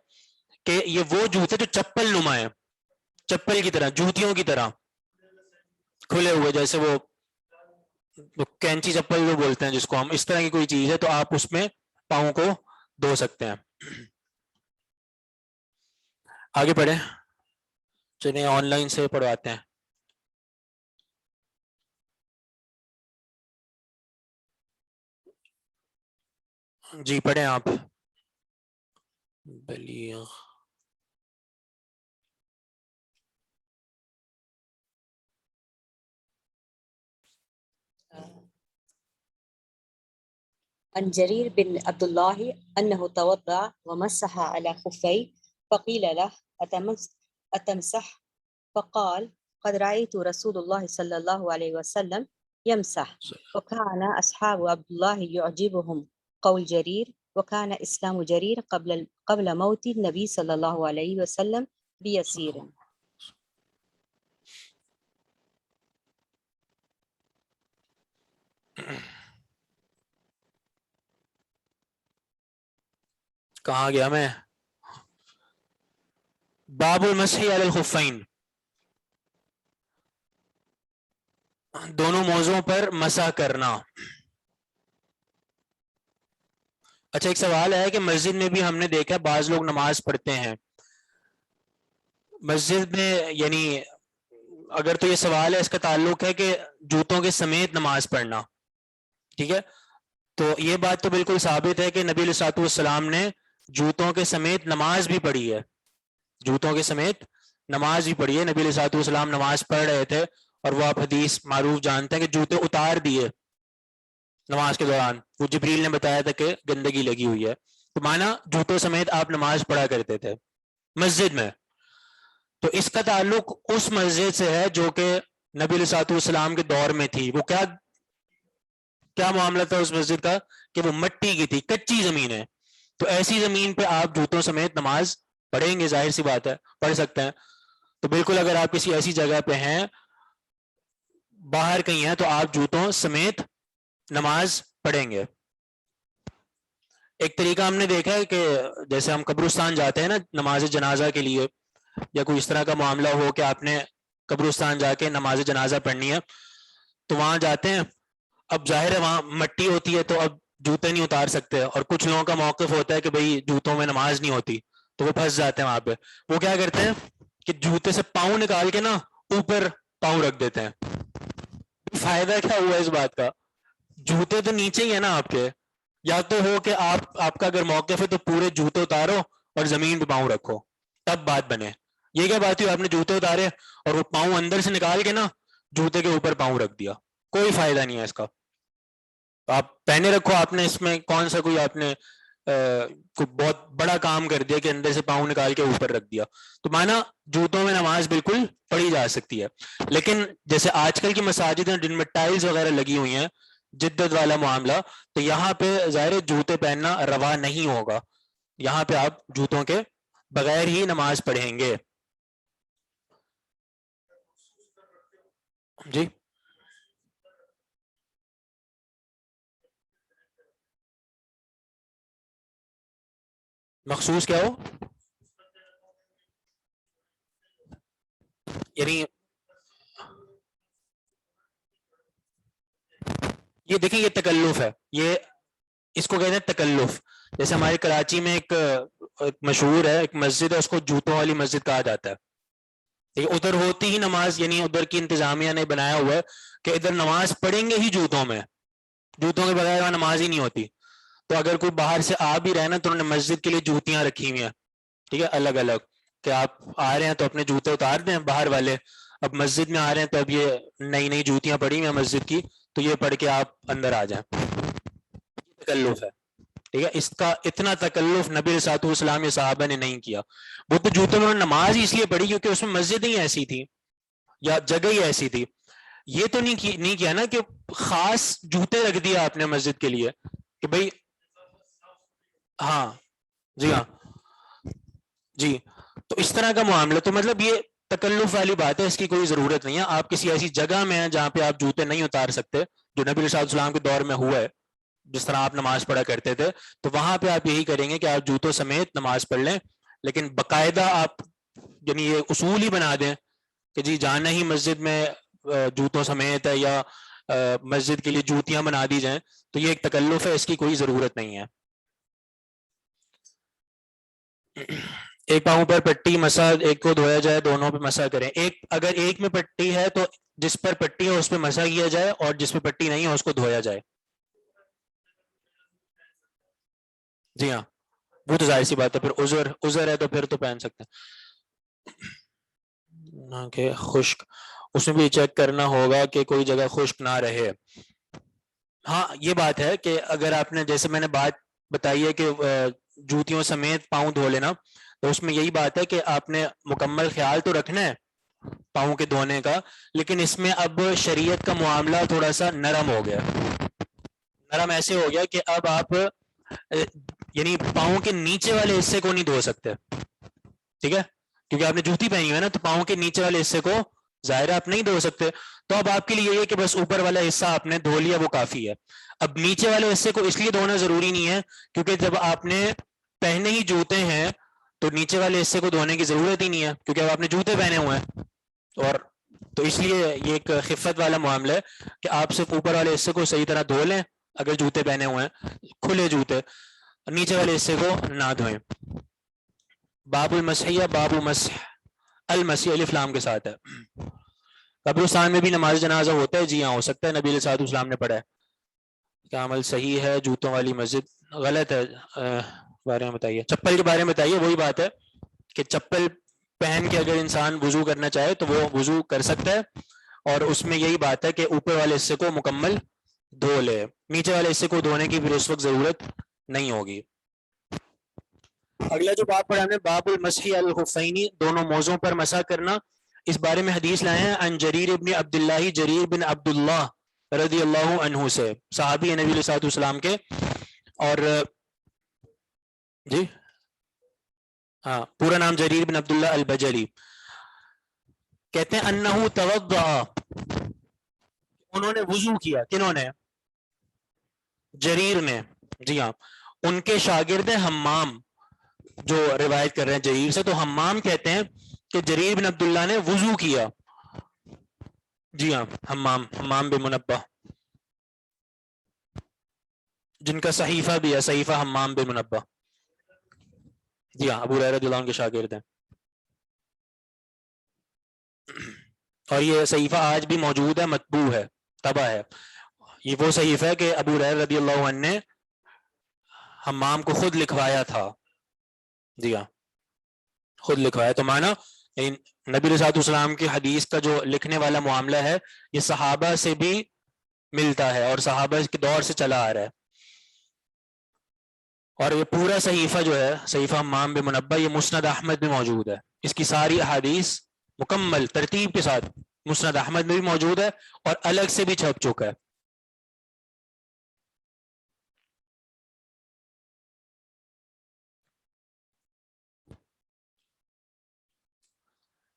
کہ یہ وہ جوتے جو چپل نما ہے، چپل کی طرح، جوتیوں کی طرح کھلے ہوئے، جیسے وہ کینچی چپل جو بولتے ہیں جس کو ہم، اس طرح کی کوئی چیز ہے تو آپ اس میں پاؤں کو دھو سکتے ہیں. آگے پڑھیں، چلیں آن لائن سے پڑھواتے ہیں. جی پڑھیں آپ. بلیغ عن جرير بن عبد الله أنه توضأ ومسح على خفيه فقيل له أتمسح؟ فقال قد رأيت رسول الله صلى الله عليه وسلم يمسح. وكان أصحاب عبد الله يعجبهم قول جرير، وكان إسلام جرير قبل موت النبي صلى الله عليه وسلم بيسير. کہاں گیا میں؟ باب المسح علی الخفین، دونوں موضوعوں پر مسح کرنا. اچھا ایک سوال ہے کہ مسجد میں بھی ہم نے دیکھا بعض لوگ نماز پڑھتے ہیں مسجد میں، یعنی اگر تو یہ سوال ہے اس کا تعلق ہے کہ جوتوں کے سمیت نماز پڑھنا، ٹھیک ہے، تو یہ بات تو بالکل ثابت ہے کہ نبی علیہ الصلوۃ والسلام نے جوتوں کے سمیت نماز بھی پڑھی ہے، جوتوں کے سمیت نماز بھی پڑھی ہے. نبی علیہ الصلوۃ والسلام نماز پڑھ رہے تھے اور وہ آپ حدیث معروف جانتے ہیں کہ جوتے اتار دیے نماز کے دوران، وہ جبریل نے بتایا تھا کہ گندگی لگی ہوئی ہے، تو مانا جوتوں سمیت آپ نماز پڑھا کرتے تھے مسجد میں. تو اس کا تعلق اس مسجد سے ہے جو کہ نبی علیہ الصلوۃ والسلام کے دور میں تھی. وہ کیا معاملہ تھا اس مسجد کا کہ وہ مٹی کی تھی، کچی زمین ہے، تو ایسی زمین پہ آپ جوتوں سمیت نماز پڑھیں گے، ظاہر سی بات ہے پڑھ سکتے ہیں. تو بالکل اگر آپ کسی ایسی جگہ پہ ہیں, باہر کہیں ہیں, تو آپ جوتوں سمیت نماز پڑھیں گے. ایک طریقہ ہم نے دیکھا ہے کہ جیسے ہم قبرستان جاتے ہیں نا نماز جنازہ کے لیے, یا کوئی اس طرح کا معاملہ ہو کہ آپ نے قبرستان جا کے نماز جنازہ پڑھنی ہے, تو وہاں جاتے ہیں. اب ظاہر ہے وہاں مٹی ہوتی ہے تو اب جوتے نہیں اتار سکتے, اور کچھ لوگوں کا موقف ہوتا ہے کہ بھئی جوتوں میں نماز نہیں ہوتی, تو وہ پھنس جاتے ہیں وہاں پہ. وہ کیا کرتے ہیں کہ جوتے سے پاؤں نکال کے نا اوپر پاؤں رکھ دیتے ہیں. فائدہ کیا ہوا اس بات کا؟ جوتے تو نیچے ہی ہے نا آپ کے. یا تو ہو کہ آپ کا اگر موقف ہے تو پورے جوتے اتارو اور زمین پہ پاؤں رکھو, تب بات بنے. یہ کیا بات ہوئی, آپ نے جوتے اتارے اور وہ پاؤں اندر سے نکال کے نا جوتے کے اوپر پاؤں رکھ دیا. کوئی فائدہ نہیں ہے اس کا. آپ پہنے رکھو, آپ نے اس میں کون سا کوئی آپ نے کوئی بہت بڑا کام کر دیا کہ اندر سے پاؤں نکال کے اوپر رکھ دیا. تو مانا جوتوں میں نماز بالکل پڑھی جا سکتی ہے. لیکن جیسے آج کل کی مساجد ہیں جن میں ٹائلز وغیرہ لگی ہوئی ہیں, جدت والا معاملہ, تو یہاں پہ ظاہر جوتے پہننا روا نہیں ہوگا. یہاں پہ آپ جوتوں کے بغیر ہی نماز پڑھیں گے. جی مخصوص کیا ہو, یعنی یہ دیکھیں یہ تکلف ہے, یہ اس کو کہتے ہیں تکلف. جیسے ہمارے کراچی میں ایک مشہور ہے, ایک مسجد ہے, اس کو جوتوں والی مسجد کہا جاتا ہے. ادھر ہوتی ہی نماز, یعنی ادھر کی انتظامیہ نے بنایا ہوا ہے کہ ادھر نماز پڑھیں گے ہی جوتوں میں, جوتوں کے بغیر وہاں نماز ہی نہیں ہوتی. تو اگر کوئی باہر سے آ بھی رہے نا تو انہوں نے مسجد کے لیے جوتیاں رکھی ہوئی ہیں, ٹھیک ہے, الگ الگ, کہ آپ آ رہے ہیں تو اپنے جوتے اتار دیں باہر والے. اب مسجد میں آ رہے ہیں تو اب یہ نئی نئی جوتیاں پڑی ہوئی ہیں مسجد کی, تو یہ پڑھ کے آپ اندر آ جائیں. تکلف ہے, ٹھیک ہے. اس کا اتنا تکلف نبی علیہ الصلوۃ والسلام یا صحابہ نے نہیں کیا. وہ تو جوتوں میں نماز ہی اس لیے پڑھی کیونکہ اس میں مسجد ہی ایسی تھی یا جگہ ہی ایسی تھی. یہ تو نہیں کیا نا کہ خاص جوتے رکھ دیا آپ نے مسجد کے لیے کہ بھئی, ہاں جی ہاں جی, تو اس طرح کا معاملہ. تو مطلب یہ تکلف والی بات ہے, اس کی کوئی ضرورت نہیں ہے. آپ کسی ایسی جگہ میں ہیں جہاں پہ آپ جوتے نہیں اتار سکتے, جو نبی علیہ السلام کے دور میں ہوا ہے, جس طرح آپ نماز پڑھا کرتے تھے, تو وہاں پہ آپ یہی کریں گے کہ آپ جوتوں سمیت نماز پڑھ لیں. لیکن باقاعدہ آپ یعنی یہ اصول ہی بنا دیں کہ جی جانا ہی مسجد میں جوتوں سمیت ہے, یا مسجد کے لیے جوتیاں بنا دی جائیں, تو یہ ایک تکلف ہے, اس کی کوئی ضرورت نہیں ہے. ایک پاؤں پر پٹی مسا, ایک کو دھویا جائے, دونوں پہ مسا کریں. اگر ایک میں پٹی ہے تو جس پر پٹی ہے اس پہ مسا کیا جائے, اور جس پہ پٹی نہیں ہے اس کو دھویا جائے. جی ہاں, وہ تو ظاہر سی بات ہے, پھر عذر ہے تو پھر تو پہن سکتے ہیں. کہ خشک, اس میں بھی چیک کرنا ہوگا کہ کوئی جگہ خشک نہ رہے. ہاں یہ بات ہے کہ اگر آپ نے, جیسے میں نے بات بتائی ہے کہ جوتیوں سمیت پاؤں دھو لینا, تو اس میں یہی بات ہے کہ آپ نے مکمل خیال تو رکھنا ہے پاؤں کے دھونے کا, لیکن اس میں اب شریعت کا معاملہ تھوڑا سا نرم ہو گیا. نرم ایسے ہو گیا کہ اب آپ یعنی پاؤں کے نیچے والے حصے کو نہیں دھو سکتے, ٹھیک ہے, کیونکہ آپ نے جوتی پہنی ہے نا, تو پاؤں کے نیچے والے حصے کو ظاہر آپ نہیں دھو سکتے. تو اب آپ کے لیے یہ ہے کہ بس اوپر والا حصہ آپ نے دھو لیا, وہ کافی ہے. اب نیچے والے حصے کو اس لیے دھونا ضروری نہیں ہے کیونکہ جب آپ نے پہنے ہی جوتے ہیں تو نیچے والے حصے کو دھونے کی ضرورت ہی نہیں ہے, کیونکہ اب آپ نے جوتے پہنے ہوئے ہیں. اور تو اس لیے یہ ایک خفت والا معاملہ ہے کہ آپ صرف اوپر والے حصے کو صحیح طرح دھو لیں اگر جوتے پہنے ہوئے ہیں, کھلے جوتے, نیچے والے حصے کو نہ دھوئیں. باب المسح, باب مسح المسح الف لام کے ساتھ ہے. قبرستان میں بھی نماز جنازہ ہوتا ہے, جی ہاں ہو سکتا ہے, نبی علیہ الصلوۃ والسلام نے پڑھا ہے. کیا عمل صحیح ہے جوتوں والی مسجد؟ غلط ہے. بارے میں بتائیے, چپل کے بارے میں بتائیے. وہی بات ہے کہ چپل پہن کے اگر انسان وضو کرنا چاہے تو وہ وضو کر سکتا ہے, اور اس میں یہی بات ہے کہ اوپر والے حصے کو مکمل دھو لے, نیچے والے حصے کو دھونے کی پھر اس وقت ضرورت نہیں ہوگی. اگلا جو باب پڑھا ہم نے, باب المسح الخفین, دونوں موزوں پر مسح کرنا. اس بارے میں حدیث لائے ہیں عن جریر ابن عبداللہ, جریر بن عبداللہ رضی اللہ عنہ سے, صحابی نبی علیہ الصلوۃ والسلام کے. اور جی ہاں, پورا نام جریر بن عبداللہ البجلی. کہتے ہیں انہو توضأ، انہوں نے وضو کیا. کنہوں نے؟ جریر نے. جی ہاں، ان کے شاگرد ہیں حمام جو روایت کر رہے ہیں جریر سے. تو حمام کہتے ہیں کہ جریر بن عبداللہ نے وضو کیا. جی ہاں، حمام بن منبہ جن کا صحیفہ بھی ہے، صحیفہ حمام بن منبہ. جی ہاں، ابو ہریرہ رضی اللہ عنہ کے شاگرد ہیں. اور یہ صحیفہ آج بھی موجود ہے، مطبوع ہے، طبع ہے. یہ وہ صحیفہ ہے کہ ابو ہریرہ رضی اللہ عنہ نے حمام کو خود لکھوایا تھا. جی ہاں، خود لکھوایا. تو مانا نبی علیہ السلام کی حدیث کا جو لکھنے والا معاملہ ہے یہ صحابہ سے بھی ملتا ہے اور صحابہ کے دور سے چلا آ رہا ہے. اور یہ پورا صحیفہ جو ہے، صحیفہ حمام بن منبہ، یہ مسند احمد میں موجود ہے. اس کی ساری احادیث مکمل ترتیب کے ساتھ مسند احمد میں بھی موجود ہے اور الگ سے بھی چھپ چکا ہے.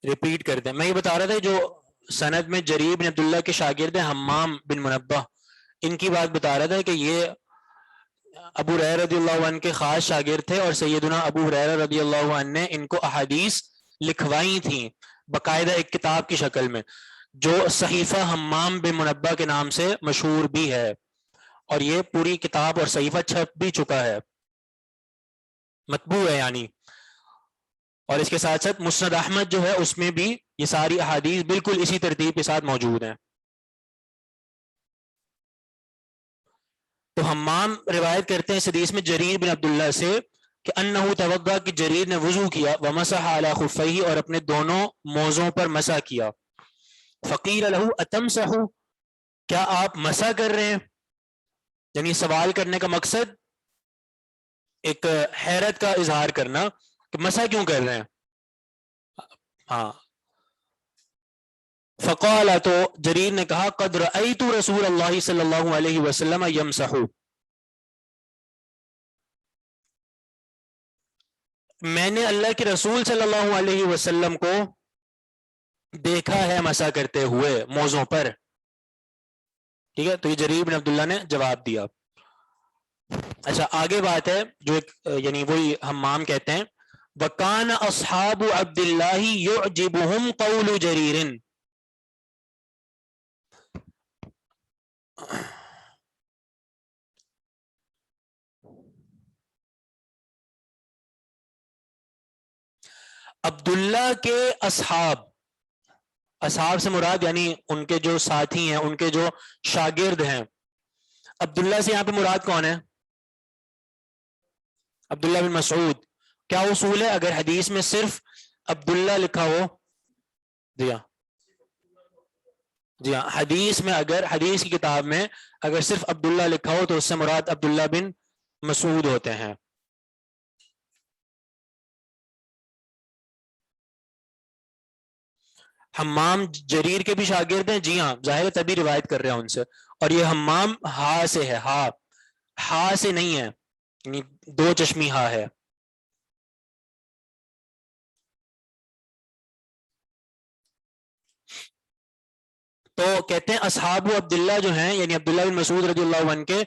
ریپیٹ کرتے ہیں. میں یہ بتا رہا تھا جو سند میں جریر بن عبداللہ کے شاگرد ہیں حمام بن منبہ، ان کی بات بتا رہا تھا کہ یہ ابو ہریرہ رضی اللہ عنہ کے خاص شاگرد تھے اور سیدنا ابو ہریرہ رضی اللہ عنہ نے ان کو احادیث لکھوائی تھیں باقاعدہ ایک کتاب کی شکل میں، جو صحیفہ حمام بن منبہ کے نام سے مشہور بھی ہے. اور یہ پوری کتاب اور صحیفہ چھپ بھی چکا ہے، مطبوع ہے یعنی. اور اس کے ساتھ ساتھ مسند احمد جو ہے اس میں بھی یہ ساری احادیث بالکل اسی ترتیب کے ساتھ موجود ہیں. تو حمام روایت کرتے ہیں اس حدیث میں جریر بن عبداللہ سے کہ انہو توضأ، کہ جریر نے وضو کیا، ومسح علی خفیہ، اور اپنے دونوں موزوں پر مسح کیا. فقیل لہ اتمسح، کیا آپ مسح کر رہے ہیں؟ یعنی سوال کرنے کا مقصد ایک حیرت کا اظہار کرنا کہ مسح کیوں کر رہے ہیں. ہاں، فقال، تو جریر نے کہا قد رأیت رسول اللہ صلی اللہ علیہ وسلم یمسح، میں نے اللہ کے رسول صلی اللہ علیہ وسلم کو دیکھا ہے مسح کرتے ہوئے موزوں پر. ٹھیک ہے، تو یہ جریر بن عبداللہ نے جواب دیا. اچھا، آگے بات ہے جو ایک یعنی وہی حمام کہتے ہیں وَكَانَ أَصْحَابُ عَبْدِ اللَّهِ يُعْجِبُهُمْ قَوْلُ جَرِيرٍ. عبداللہ کے اصحاب سے مراد یعنی ان کے جو ساتھی ہیں، ان کے جو شاگرد ہیں. عبداللہ سے یہاں پہ مراد کون ہے؟ عبداللہ بن مسعود. کیا اصول ہے اگر حدیث میں صرف عبداللہ لکھا ہو؟ جی ہاں، حدیث میں اگر حدیث کی کتاب میں اگر صرف عبداللہ لکھا ہو تو اس سے مراد عبداللہ بن مسعود ہوتے ہیں. حمام جریر کے بھی شاگرد ہیں. جی ہاں، ظاہر تبھی روایت کر رہے ہیں ان سے. اور یہ حمام ہا سے ہے، ہا سے نہیں ہے، یعنی دو چشمی ہا ہے. تو کہتے ہیں اصحاب عبداللہ جو ہیں یعنی عبداللہ بن مسعود رضی اللہ عنہ کے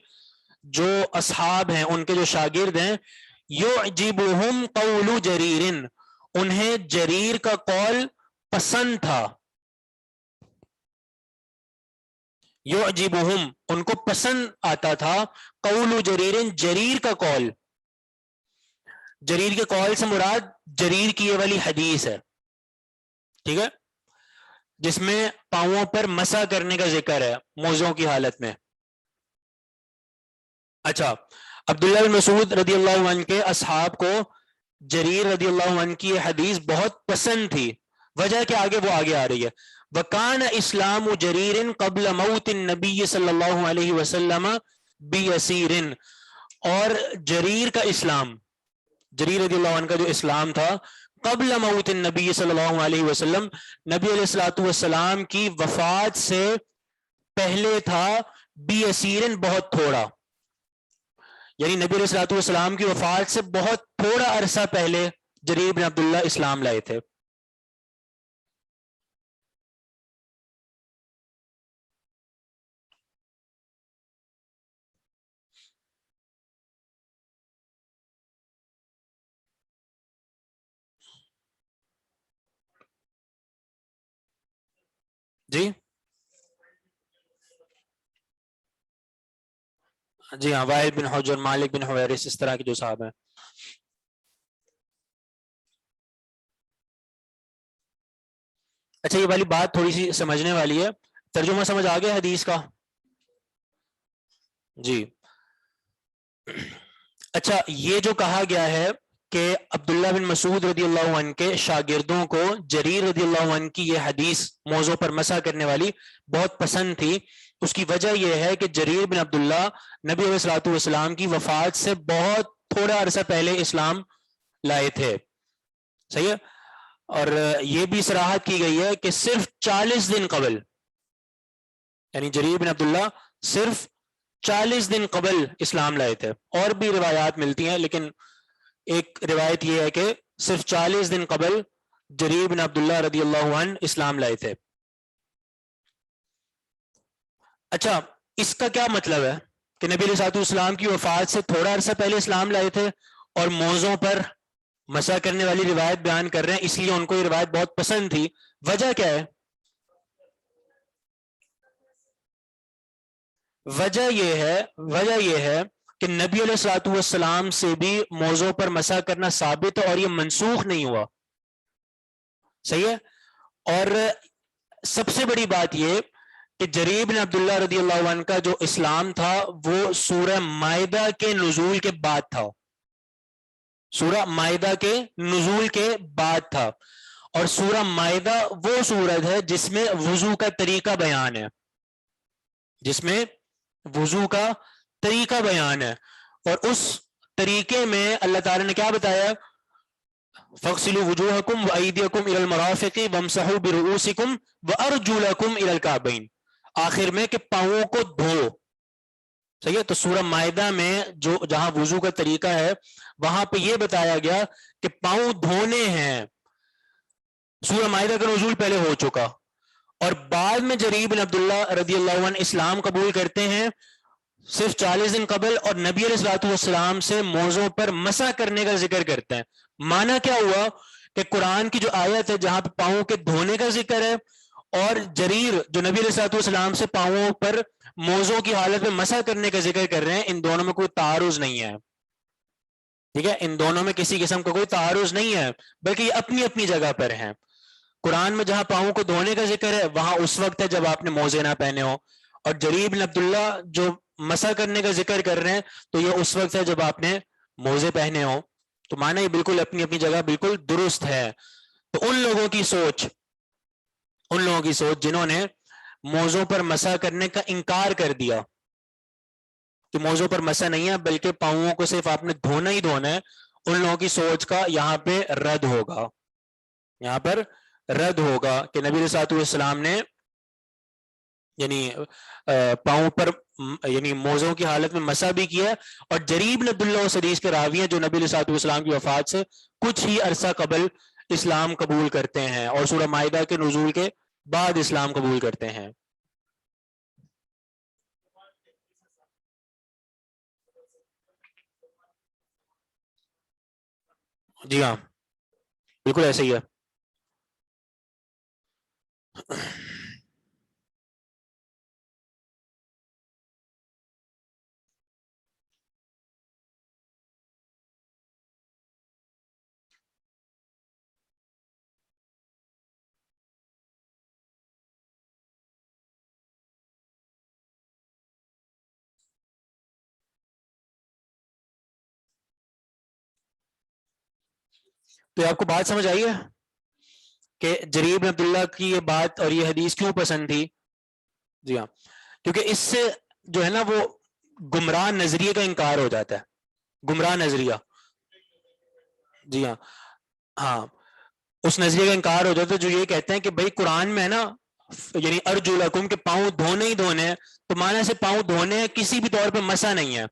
جو اصحاب ہیں، ان کے جو شاگرد ہیں، یعجبہم قول جریر، انہیں جریر کا قول پسند تھا. یعجبہم، ان کو پسند آتا تھا، قول جریر، جریر کا قول. جریر کے قول سے مراد جریر کی یہ والی حدیث ہے، ٹھیک ہے، جس میں پاؤں پر مسح کرنے کا ذکر ہے موزوں کی حالت میں. اچھا، عبداللہ بن مسعود رضی اللہ عنہ کے اصحاب کو جریر رضی اللہ عنہ کی یہ حدیث بہت پسند تھی. وجہ کہ آگے وہ آگے آ رہی ہے. وَكَانَ إِسْلَامُ جَرِيرٍ قَبْلَ مَوْتِ النَّبِيِّ صلی اللہ علیہ وسلم بِيَسِيرٍ، اور جریر کا اسلام، جریر رضی اللہ عنہ کا جو اسلام تھا قبل موت النبی صلی اللہ علیہ وسلم، نبی علیہ الصلوۃ والسلام کی وفات سے پہلے تھا، بِيَسِيرٍ، بہت تھوڑا. یعنی نبی علیہ الصلوۃ والسلام کی وفات سے بہت تھوڑا عرصہ پہلے جریر بن عبداللہ اسلام لائے تھے. جی جی ہاں، وائل بن حجر، مالک بن حویرث، اس طرح کے جو صاحب ہیں. اچھا یہ والی بات تھوڑی سی سمجھنے والی ہے. ترجمہ سمجھ آ گیا حدیث کا؟ جی اچھا، یہ جو کہا گیا ہے کہ عبداللہ بن مسعود رضی اللہ عنہ کے شاگردوں کو جریر رضی اللہ عنہ کی یہ حدیث موضوع پر مسح کرنے والی بہت پسند تھی، اس کی وجہ یہ ہے کہ جریر بن عبداللہ نبی علیہ الصلوۃ والسلام کی وفات سے بہت تھوڑا عرصہ پہلے اسلام لائے تھے. صحیح ہے؟ اور یہ بھی صراحت کی گئی ہے کہ صرف 40 دن قبل، یعنی جریر بن عبداللہ صرف 40 دن قبل اسلام لائے تھے. اور بھی روایات ملتی ہیں لیکن ایک روایت یہ ہے کہ صرف 40 دن قبل جریر بن عبداللہ رضی اللہ عنہ اسلام لائے تھے. اچھا اس کا کیا مطلب ہے کہ نبی علیہ الصلوۃ والسلام کی وفات سے تھوڑا عرصہ پہلے اسلام لائے تھے اور موضوع پر مسح کرنے والی روایت بیان کر رہے ہیں، اس لیے ان کو یہ روایت بہت پسند تھی. وجہ کیا ہے؟ وجہ یہ ہے کہ نبی علیہ الصلوۃ والسلام سے بھی موضوع پر مسح کرنا ثابت ہے اور یہ منسوخ نہیں ہوا. صحیح ہے؟ اور سب سے بڑی بات یہ کہ جریر بن عبداللہ رضی اللہ عنہ کا جو اسلام تھا وہ سورہ مائدہ کے نزول کے بعد تھا. سورہ مائدہ کے نزول کے بعد تھا، اور سورہ مائدہ وہ سورت ہے جس میں وضو کا طریقہ بیان ہے، جس میں وضو کا طریقہ بیان ہے. اور اس طریقے میں اللہ تعالی نے کیا بتایا؟ فَاغْسِلُوا وُجُوهَكُمْ وَأَيْدِيَكُمْ إِلَى الْمَرَافِقِ وَامْسَحُوا بِرُؤُوسِكُمْ وَأَرْجُلَكُمْ إِلَى الْكَعْبَيْنِ، آخر میں کہ پاؤں کو دھو. صحیح ہے؟ تو سورہ مائدہ میں جو جہاں وضو کا طریقہ ہے وہاں پہ یہ بتایا گیا کہ پاؤں دھونے ہیں. سورہ مائدہ کا نزول پہلے ہو چکا، اور بعد میں جریر بن عبداللہ رضی اللہ عنہ اسلام قبول کرتے ہیں صرف 40 دن قبل، اور نبی علیہ الصلوۃ والسلام سے موضوع پر مسح کرنے کا ذکر کرتے ہیں. معنی کیا ہوا کہ قرآن کی جو آیت ہے جہاں پہ پاؤں کے دھونے کا ذکر ہے، اور جریر جو نبی علیہ الصلوۃ والسلام سے پاؤں پر موضوع کی حالت میں مسح کرنے کا ذکر کر رہے ہیں، ان دونوں میں کوئی تعارض نہیں ہے. ٹھیک ہے؟ ان دونوں میں کسی قسم کا کوئی تعارض نہیں ہے، بلکہ یہ اپنی اپنی جگہ پر ہیں. قرآن میں جہاں پاؤں کو دھونے کا ذکر ہے وہاں اس وقت ہے جب آپ نے موزے نہ پہنے ہو، اور جریر بن عبداللہ جو مسح کرنے کا ذکر کر رہے ہیں تو یہ اس وقت ہے جب آپ نے موزے پہنے ہو. تو معنی یہ بالکل اپنی اپنی جگہ بالکل درست ہے. تو ان لوگوں کی سوچ جنہوں نے موضوع پر مسح کرنے کا انکار کر دیا کہ موضوع پر مسح نہیں ہے بلکہ پاؤں کو صرف آپ نے دھونا ہی دھونا ہے، ان لوگوں کی سوچ کا یہاں پہ رد ہوگا. یہاں پر رد ہوگا کہ نبی علیہ الصلوۃ والسلام نے یعنی پاؤں پر یعنی موضوع کی حالت میں مسح بھی کیا، اور جریر بن عبداللہ اس حدیث کے راوی ہیں جو نبی علیہ الصلوۃ والسلام کی وفات سے کچھ ہی عرصہ قبل اسلام قبول کرتے ہیں اور سورہ مائدہ کے نزول کے بعد اسلام قبول کرتے ہیں. جی ہاں بالکل ایسے ہی ہے. تو آپ کو بات سمجھ آئی ہے کہ جریر بن عبداللہ کی یہ بات اور یہ حدیث کیوں پسند تھی؟ جی ہاں، کیونکہ اس سے جو ہے نا وہ گمراہ نظریے کا انکار ہو جاتا ہے. گمراہ نظریہ، جی ہاں ہاں، اس نظریے کا انکار ہو جاتا ہے جو یہ کہتے ہیں کہ بھائی قرآن میں ہے نا یعنی ارجلکم کے پاؤں دھونے ہی دھونے ہیں، تو معنی سے پاؤں دھونے ہیں، کسی بھی طور پہ مسح نہیں ہے.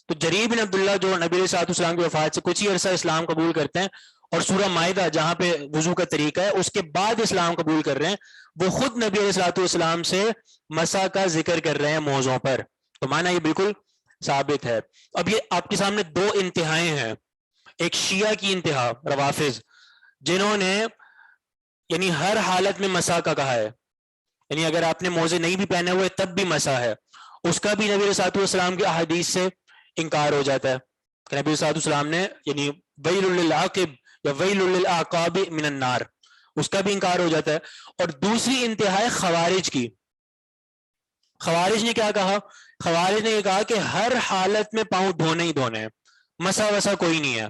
تو جریر بن عبداللہ جو نبی علیہ الصلوۃ والسلام کی وفات سے کچھ ہی عرصہ اسلام قبول کرتے ہیں اور سورہ مائدہ جہاں پہ وضو کا طریقہ ہے اس کے بعد اسلام قبول کر رہے ہیں، وہ خود نبی علیہ الصلوۃ والسلام سے مسح کا ذکر کر رہے ہیں موضوع پر. تو معنی یہ بالکل ثابت ہے. اب یہ آپ کے سامنے دو انتہائیں ہیں. ایک شیعہ کی انتہا روافض جنہوں نے یعنی ہر حالت میں مسح کا کہا ہے، یعنی اگر آپ نے موزے نہیں بھی پہنے ہوئے تب بھی مسح ہے، اس کا بھی نبی صلی اللہ علیہ وسلم کی احادیث سے انکار ہو جاتا ہے کہ نبی صلی اللہ علیہ وسلم نے یعنی ویل للعاقب یا ویل للعقاب من النار، اس کا بھی انکار ہو جاتا ہے۔ اور دوسری انتہا ہے خوارج کی۔ خوارج نے کیا کہا؟ خوارج نے یہ کہا کہ ہر حالت میں پاؤں دھونے ہی دھونے ہیں، مسا وسا کوئی نہیں ہے۔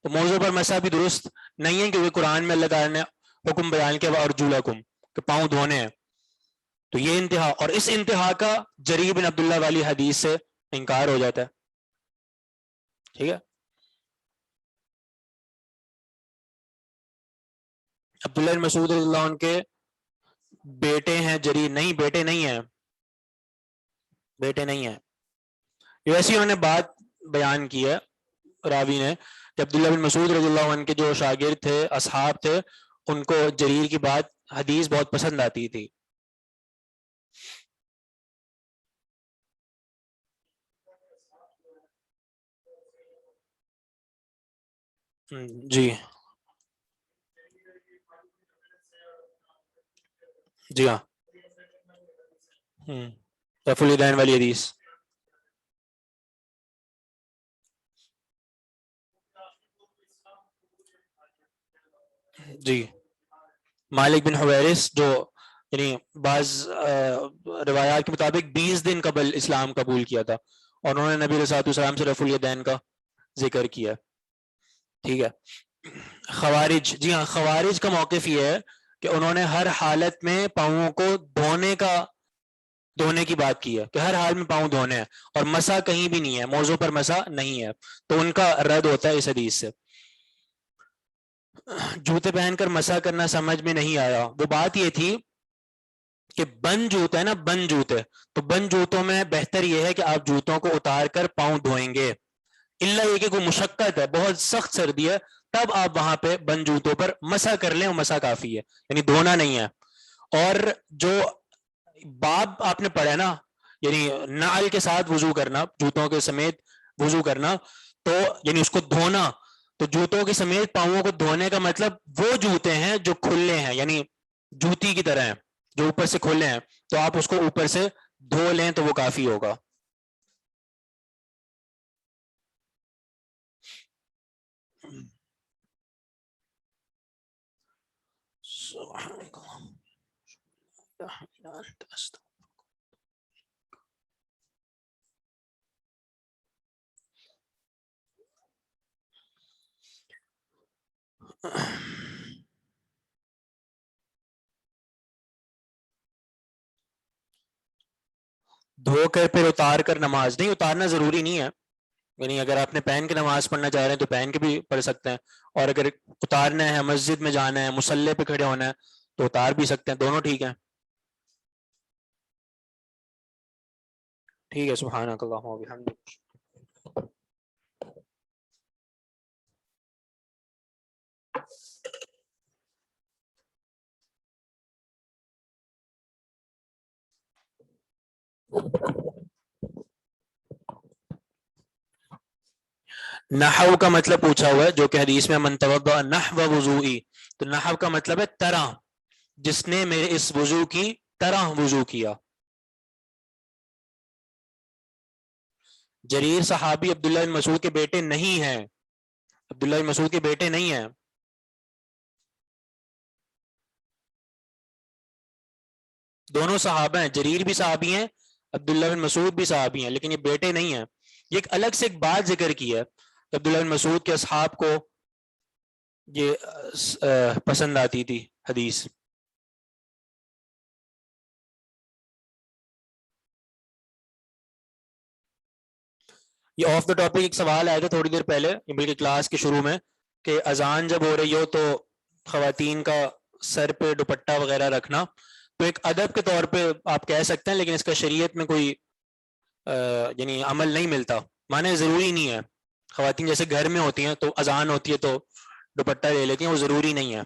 تو موضوع پر مسا بھی درست نہیں ہے کیونکہ قرآن میں اللہ تعالیٰ نے حکم بیان کیا وَأَرْجُلَكُمْ کہ پاؤں دھونے ہیں۔ تو یہ انتہا، اور اس انتہا کا جریر بن عبداللہ والی حدیث سے انکار ہو جاتا ہے۔ ٹھیک ہے، عبداللہ بن مسعود رضی اللہ عنہ کے بیٹے ہیں جریر، نہیں بیٹے نہیں ہیں، بیٹے نہیں ہیں۔ ویسے انہوں نے بات بیان کی ہے راوی نے کہ عبداللہ بن مسعود رضی اللہ عنہ کے جو شاگرد تھے، اصحاب تھے، ان کو جریر کی بات حدیث بہت پسند آتی تھی۔ جی جی ہاں، رفع الیدین والی حدیث۔ جی، مالک بن حویرث جو یعنی بعض روایات کے مطابق 20 دن قبل اسلام قبول کیا تھا، اور انہوں نے نبی علیہ الصلوۃ والسلام سے رفع الیدین کا ذکر کیا۔ ٹھیک ہے، خوارج، جی ہاں، خوارج کا موقف یہ ہے کہ انہوں نے ہر حالت میں پاؤں کو دھونے کی بات کی ہے کہ ہر حال میں پاؤں دھونے ہیں، اور مسح کہیں بھی نہیں ہے، موضوع پر مسح نہیں ہے، تو ان کا رد ہوتا ہے اس حدیث سے۔ جوتے پہن کر مسح کرنا سمجھ میں نہیں آیا، وہ بات یہ تھی کہ بند جوتے ہیں نا، بند جوتے، تو بند جوتوں میں بہتر یہ ہے کہ آپ جوتوں کو اتار کر پاؤں دھوئیں گے، الا یہ کہ کوئی مشقت ہے، بہت سخت سردی ہے، تب آپ وہاں پہ بند جوتوں پر مسح کر لیں، اور مسح کافی ہے، یعنی دھونا نہیں ہے۔ اور جو باب آپ نے پڑھا نا، یعنی نعل کے ساتھ وضو کرنا، جوتوں کے سمیت وضو کرنا، تو یعنی اس کو دھونا، تو جوتوں کے سمیت پاؤں کو دھونے کا مطلب وہ جوتے ہیں جو کھلے ہیں، یعنی جوتی کی طرح ہیں، جو اوپر سے کھلے ہیں، تو آپ اس کو اوپر سے دھو لیں تو وہ کافی ہوگا۔ دھو کر پھر اتار کر نماز نہیں، اتارنا ضروری نہیں ہے، یعنی اگر آپ نے پہن کے نماز پڑھنا چاہ رہے ہیں تو پہن کے بھی پڑھ سکتے ہیں، اور اگر اتارنا ہے، مسجد میں جانا ہے، مصلی پہ کھڑے ہونا ہے تو اتار بھی سکتے ہیں، دونوں ٹھیک ہیں۔ ٹھیک ہے، سبحانک اللہم و بحمدک۔ نحو کا مطلب پوچھا ہوا ہے، جو کہ حدیث میں من توضأ نحو وضوئی، تو نحو کا مطلب ہے طرح، جس نے میرے اس وضو کی طرح وضو کیا۔ جریر صحابی عبداللہ بن مسعود کے بیٹے نہیں ہیں، عبداللہ بن مسعود کے بیٹے نہیں ہیں۔ دونوں صحابہ ہیں، جریر بھی صحابی ہیں، عبداللہ بن مسعود بھی صحابی ہیں، لیکن یہ بیٹے نہیں ہیں۔ یہ ایک الگ سے ایک بات ذکر کی ہے کہ عبداللہ بن مسعود کے اصحاب کو یہ پسند آتی تھی حدیث۔ یہ آف دا ٹاپک ایک سوال آیا تھا تھوڑی دیر پہلے، بلکہ کلاس کے شروع میں، کہ اذان جب ہو رہی ہو تو خواتین کا سر پہ دوپٹہ وغیرہ رکھنا، تو ایک ادب کے طور پہ آپ کہہ سکتے ہیں، لیکن اس کا شریعت میں کوئی یعنی عمل نہیں ملتا، مانے ضروری نہیں ہے۔ خواتین جیسے گھر میں ہوتی ہیں تو اذان ہوتی ہے تو دوپٹہ لے لیتی ہیں، وہ ضروری نہیں ہے۔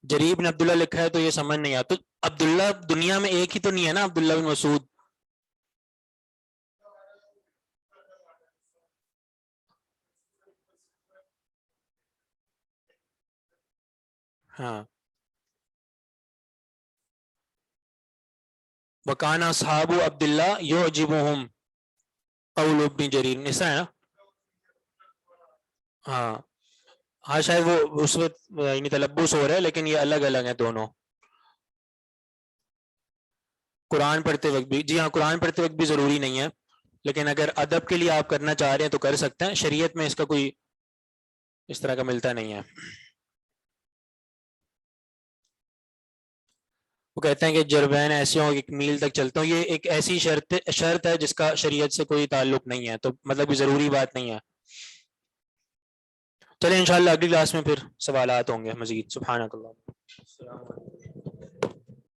جریر بن عبداللہ لکھا ہے تو یہ سمجھ نہیں آتا، تو عبداللہ دنیا میں ایک ہی تو نہیں ہے نا، عبداللہ بن مسعود۔ ہاں وَكَانَ أَصْحَابُ عَبْدِ اللَّهِ يُعْجِبُهُمْ قَوْلُ ابن جریر اس طرح ہے نا. ہاں شاید وہ اس وقت یعنی تلبس ہو رہا ہے لیکن یہ الگ الگ ہیں دونوں. قرآن پڑھتے وقت بھی, جی ہاں قرآن پڑھتے وقت بھی ضروری نہیں ہے, لیکن اگر ادب کے لیے آپ کرنا چاہ رہے ہیں تو کر سکتے ہیں. شریعت میں اس کا کوئی اس طرح کا ملتا نہیں ہے. وہ کہتے ہیں کہ جربین ایسے ہوں کہ 1 میل تک چلتا ہوں, یہ ایک ایسی شرط ہے جس کا شریعت سے کوئی تعلق نہیں ہے, تو مطلب ضروری بات نہیں ہے. چلیں انشاءاللہ اگلی کلاس میں پھر سوالات ہوں گے مزید. سبحانک اللہ.